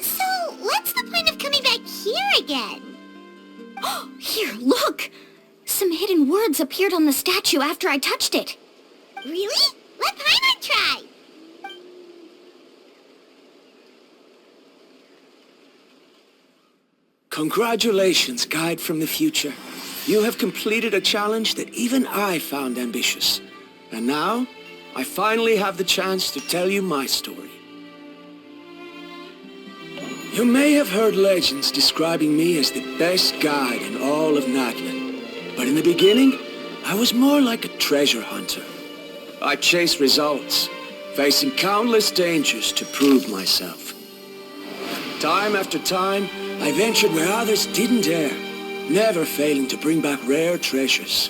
So, what's the point of coming back here again? Here, look! Some hidden words appeared on the statue after I touched it. Really? Let Paimon try. Congratulations, Guide from the Future. You have completed a challenge that even I found ambitious. And now, I finally have the chance to tell you my story. You may have heard legends describing me as the best guide in all of Natlan. But in the beginning, I was more like a treasure hunter. I chased results, facing countless dangers to prove myself. Time after time, I ventured where others didn't dare, never failing to bring back rare treasures.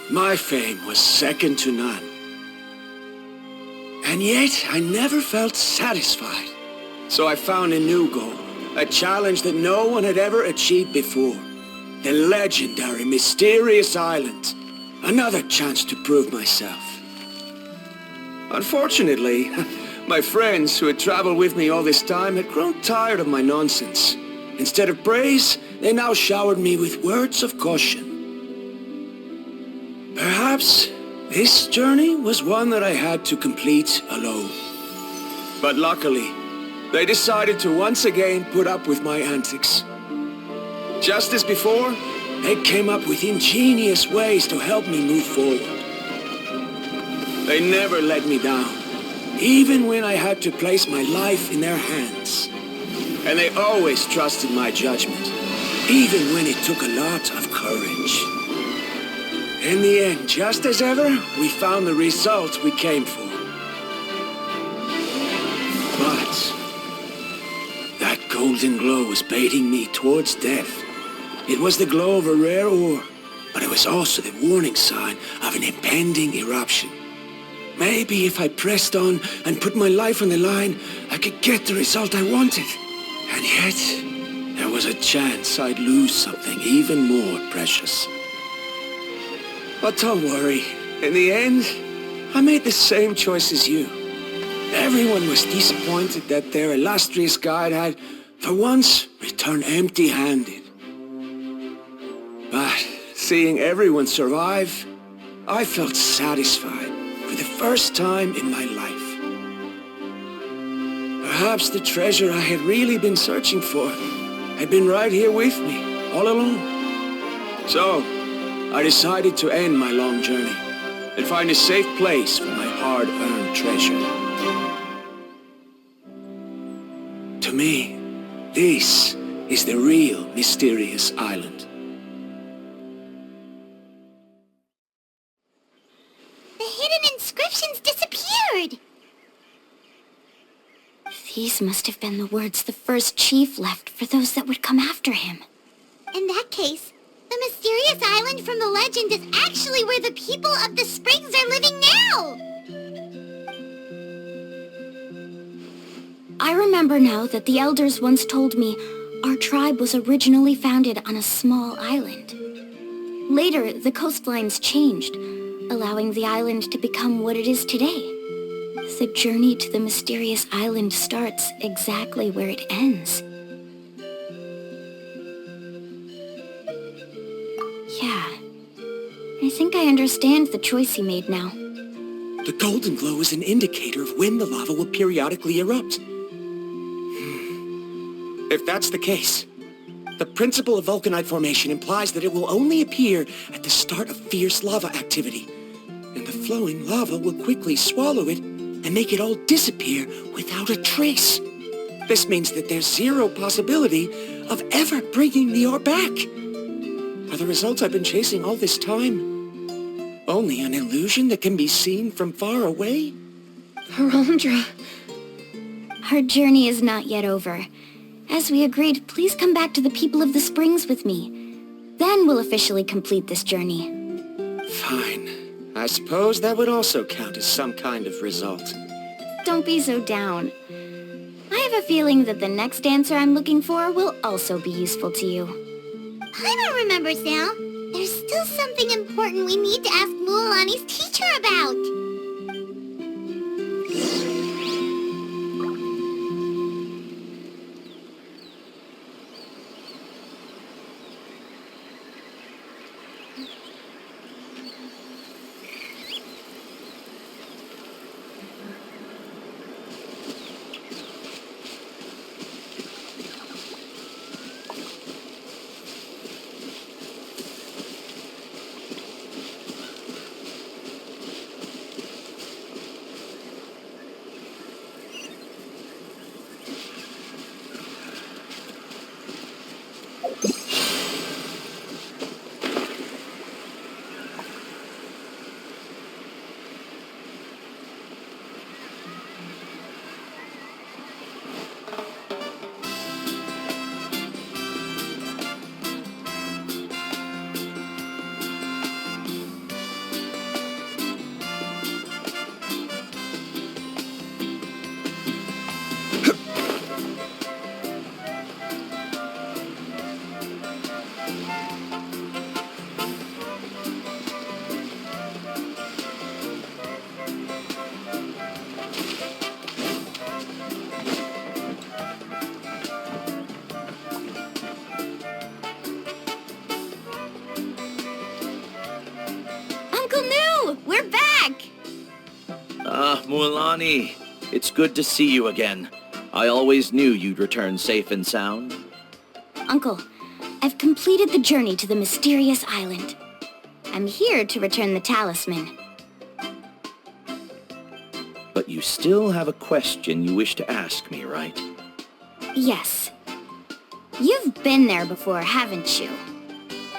My fame was second to none. And yet, I never felt satisfied. So I found a new goal, a challenge that no one had ever achieved before. The legendary Mysterious Island. Another chance to prove myself. Unfortunately, my friends who had traveled with me all this time had grown tired of my nonsense. Instead of praise, they now showered me with words of caution. Perhaps this journey was one that I had to complete alone. But luckily, they decided to once again put up with my antics. Just as before, they came up with ingenious ways to help me move forward. They never let me down, even when I had to place my life in their hands. And they always trusted my judgment, even when it took a lot of courage. In the end, just as ever, we found the result we came for. But that golden glow was baiting me towards death. It was the glow of a rare ore, but it was also the warning sign of an impending eruption. Maybe if I pressed on and put my life on the line, I could get the result I wanted. And yet, there was a chance I'd lose something even more precious. But don't worry. In the end, I made the same choice as you. Everyone was disappointed that their illustrious guide had, for once, returned empty-handed. But seeing everyone survive, I felt satisfied for the first time in my life. Perhaps the treasure I had really been searching for had been right here with me, all along. So, I decided to end my long journey and find a safe place for my hard-earned treasure. To me, this is the real Mysterious Island. The hidden inscriptions disappeared! These must have been the words the first chief left for those that would come after him. In that case, the mysterious island from the legend is actually where the people of the springs are living now! I remember now that the elders once told me our tribe was originally founded on a small island. Later, the coastlines changed, allowing the island to become what it is today. The journey to the mysterious island starts exactly where it ends. Yeah, I think I understand the choice he made now. The golden glow is an indicator of when the lava will periodically erupt. If that's the case, the principle of vulcanite formation implies that it will only appear at the start of fierce lava activity, and the flowing lava will quickly swallow it and make it all disappear without a trace. This means that there's zero possibility of ever bringing the ore back. Are the results I've been chasing all this time only an illusion that can be seen from far away? Verondra. Our journey is not yet over. As we agreed, please come back to the people of the springs with me. Then we'll officially complete this journey. Fine. I suppose that would also count as some kind of result. Don't be so down. I have a feeling that the next answer I'm looking for will also be useful to you. Pyro remembers now. There's still something important we need to ask Mualani's teacher about. Mualani, it's good to see you again. I always knew you'd return safe and sound. Uncle, I've completed the journey to the mysterious island. I'm here to return the talisman. But you still have a question you wish to ask me, right? Yes. You've been there before, haven't you?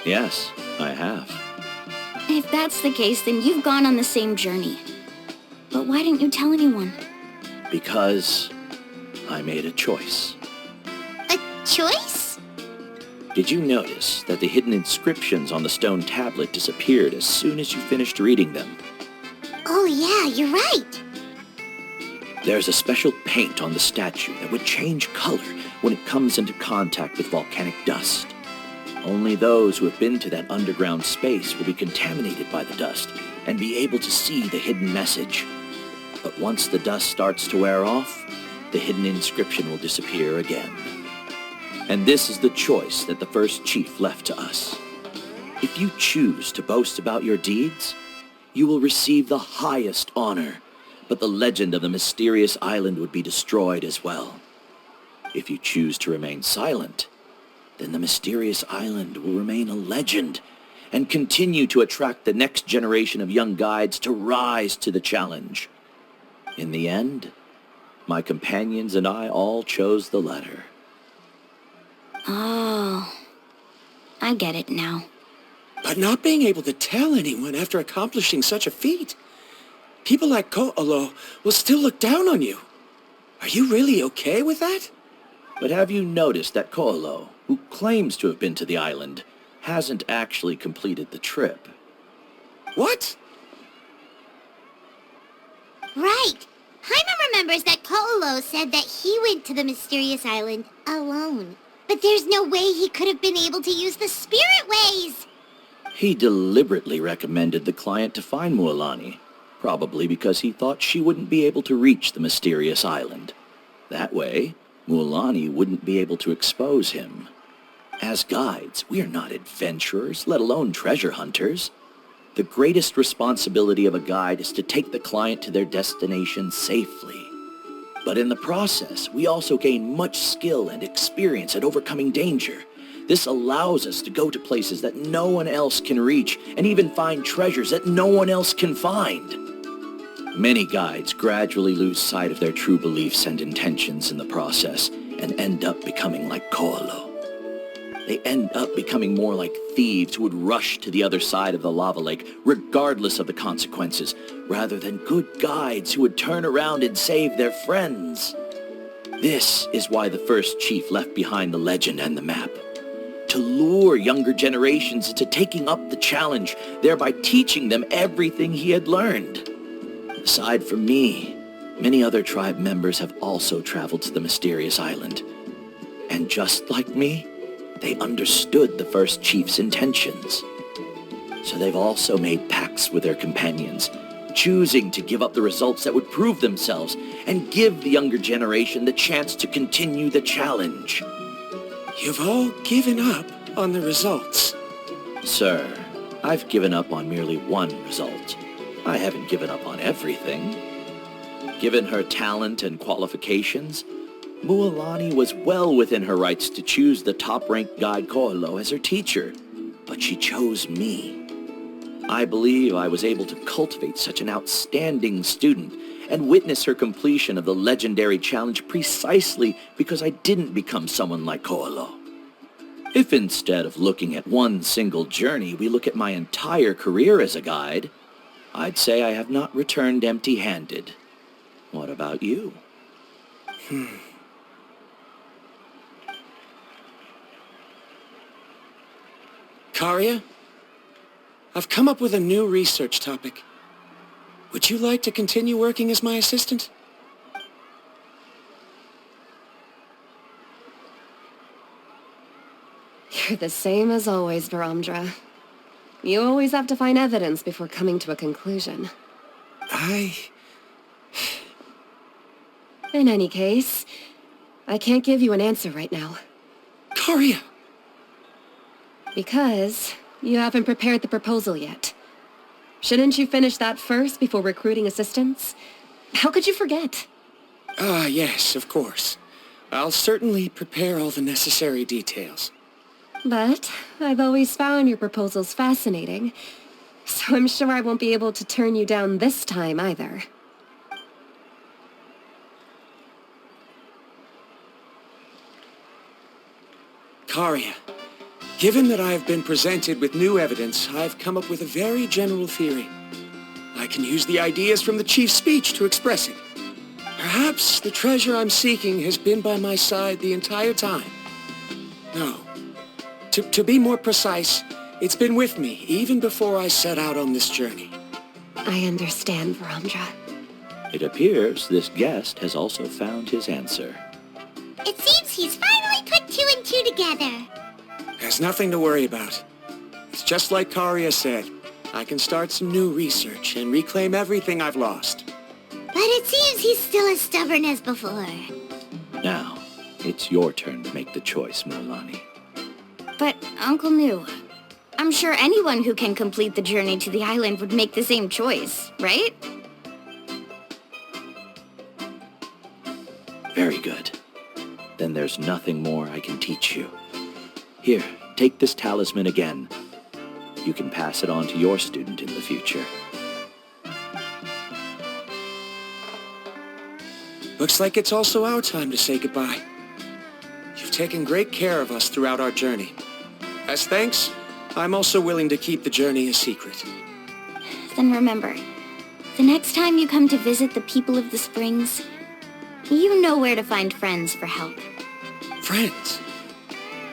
Yes, I have. If that's the case, then you've gone on the same journey. But why didn't you tell anyone? Because I made a choice. A choice? Did you notice that the hidden inscriptions on the stone tablet disappeared as soon as you finished reading them? Oh yeah, you're right. There's a special paint on the statue that would change color when it comes into contact with volcanic dust. Only those who have been to that underground space will be contaminated by the dust and be able to see the hidden message. But once the dust starts to wear off, the hidden inscription will disappear again. And this is the choice that the first chief left to us. If you choose to boast about your deeds, you will receive the highest honor, but the legend of the mysterious island would be destroyed as well. If you choose to remain silent, then the mysterious island will remain a legend and continue to attract the next generation of young guides to rise to the challenge. In the end, my companions and I all chose the latter. Oh, I get it now. But not being able to tell anyone after accomplishing such a feat. People like Ko'olo will still look down on you. Are you really okay with that? But have you noticed that Ko'olo, who claims to have been to the island, hasn't actually completed the trip? What? Right. Paimon remembers that Ko'olo said that he went to the mysterious island alone. But there's no way he could have been able to use the spirit ways. He deliberately recommended the client to find Mualani, probably because he thought she wouldn't be able to reach the mysterious island. That way, Mualani wouldn't be able to expose him. As guides, we are not adventurers, let alone treasure hunters. The greatest responsibility of a guide is to take the client to their destination safely. But in the process, we also gain much skill and experience at overcoming danger. This allows us to go to places that no one else can reach, and even find treasures that no one else can find. Many guides gradually lose sight of their true beliefs and intentions in the process, and end up becoming like Ko'olo. They end up becoming more like thieves who would rush to the other side of the lava lake, regardless of the consequences, rather than good guides who would turn around and save their friends. This is why the first chief left behind the legend and the map. To lure younger generations into taking up the challenge, thereby teaching them everything he had learned. Aside from me, many other tribe members have also traveled to the mysterious island. And just like me, they understood the first chief's intentions. So they've also made pacts with their companions, choosing to give up the results that would prove themselves and give the younger generation the chance to continue the challenge. You've all given up on the results. Sir, I've given up on merely one result. I haven't given up on everything. Given her talent and qualifications, Mualani was well within her rights to choose the top-ranked guide Ko'olo as her teacher, but she chose me. I believe I was able to cultivate such an outstanding student and witness her completion of the legendary challenge precisely because I didn't become someone like Ko'olo. If instead of looking at one single journey, we look at my entire career as a guide, I'd say I have not returned empty-handed. What about you? Karia, I've come up with a new research topic. Would you like to continue working as my assistant? You're the same as always, Varamdra. You always have to find evidence before coming to a conclusion. In any case, I can't give you an answer right now. Karia! Because you haven't prepared the proposal yet. Shouldn't you finish that first before recruiting assistants? How could you forget? Ah, yes, of course. I'll certainly prepare all the necessary details. But I've always found your proposals fascinating, so I'm sure I won't be able to turn you down this time either. Karia, given that I have been presented with new evidence, I've come up with a very general theory. I can use the ideas from the chief's speech to express it. Perhaps the treasure I'm seeking has been by my side the entire time. No. To be more precise, it's been with me even before I set out on this journey. I understand, Varandra. It appears this guest has also found his answer. It seems he's finally put two and two together. There's nothing to worry about. It's just like Karia said. I can start some new research and reclaim everything I've lost. But it seems he's still as stubborn as before. Now, it's your turn to make the choice, Mulani. But, Uncle New, I'm sure anyone who can complete the journey to the island would make the same choice, right? Very good. Then there's nothing more I can teach you. Here, take this talisman again. You can pass it on to your student in the future. Looks like it's also our time to say goodbye. You've taken great care of us throughout our journey. As thanks, I'm also willing to keep the journey a secret. Then remember, the next time you come to visit the people of the Springs, you know where to find friends for help. Friends?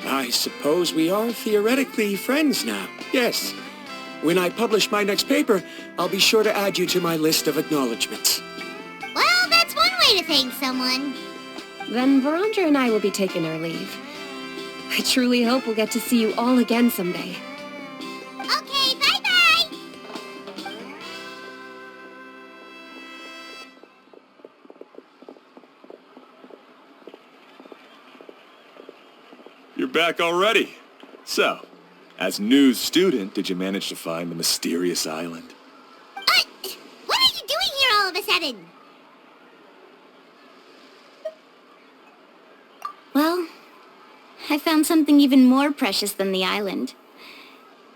I suppose we are theoretically friends now. Yes. When I publish my next paper, I'll be sure to add you to my list of acknowledgements. Well, that's one way to thank someone. Then Varandra and I will be taking our leave. I truly hope we'll get to see you all again someday. Okay, bye-bye! You're back already. So, as news student, did you manage to find the mysterious island? What are you doing here all of a sudden? Well, I found something even more precious than the island.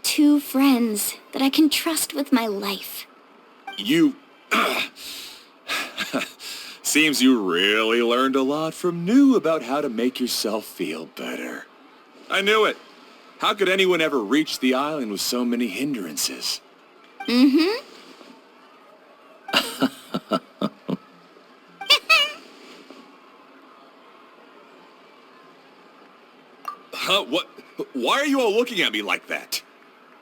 2 friends that I can trust with my life. You... Seems you really learned a lot from New about how to make yourself feel better. I knew it. How could anyone ever reach the island with so many hindrances? Mm-hmm. Huh? What? Why are you all looking at me like that?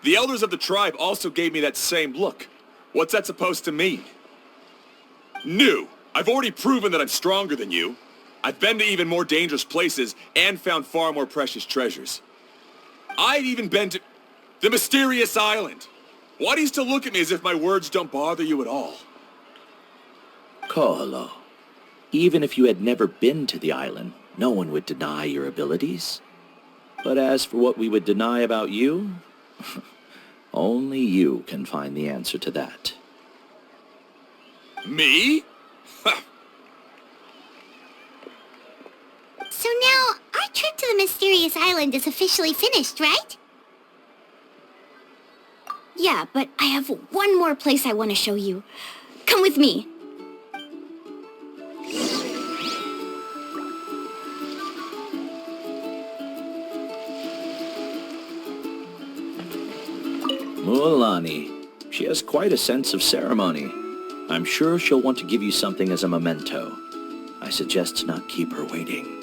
The elders of the tribe also gave me that same look. What's that supposed to mean? New! I've already proven that I'm stronger than you. I've been to even more dangerous places and found far more precious treasures. I've even been to the mysterious island. Why do you still look at me as if my words don't bother you at all? Koholo, even if you had never been to the island, no one would deny your abilities. But as for what we would deny about you, only you can find the answer to that. Me? So now, our trip to the mysterious island is officially finished, right? Yeah, but I have one more place I want to show you. Come with me. Mulani, she has quite a sense of ceremony. I'm sure she'll want to give you something as a memento. I suggest to not keep her waiting.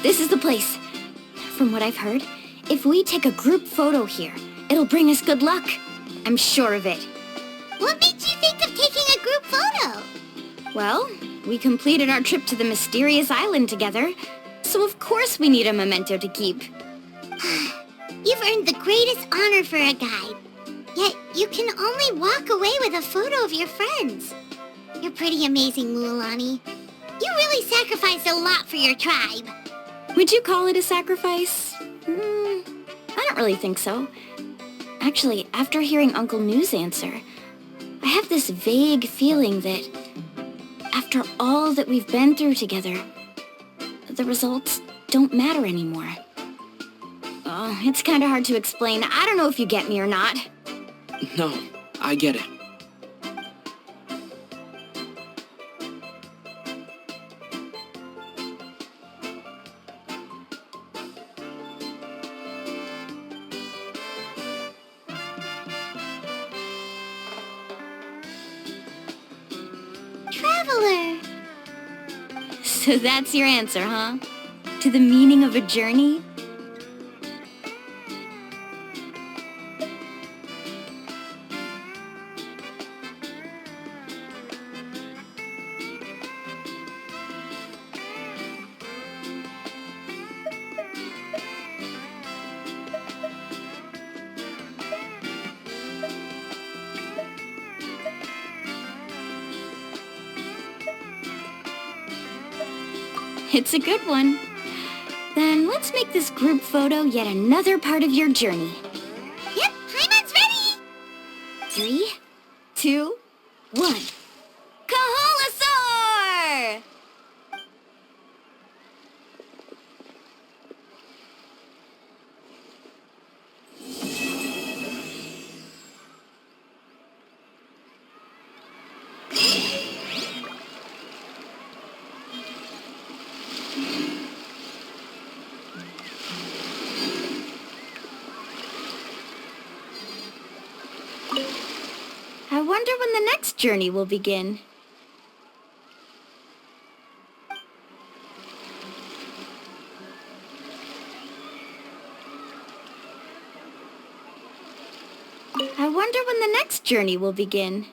This is the place. From what I've heard, if we take a group photo here, it'll bring us good luck. I'm sure of it. What made you think of taking a group photo? Well, we completed our trip to the mysterious island together, so of course we need a memento to keep. You've earned the greatest honor for a guide. Yet, you can only walk away with a photo of your friends. You're pretty amazing, Mualani. You really sacrificed a lot for your tribe. Would you call it a sacrifice? I don't really think so. Actually, after hearing Uncle New's answer, I have this vague feeling that after all that we've been through together, the results don't matter anymore. Oh, it's kind of hard to explain. I don't know if you get me or not. No, I get it. Traveler. So that's your answer, huh? To the meaning of a journey? It's a good one. Then let's make this group photo yet another part of your journey. Yep, Paimon's ready! 3, 2, 1. Kaholasaur! I wonder when the next journey will begin. I wonder when the next journey will begin.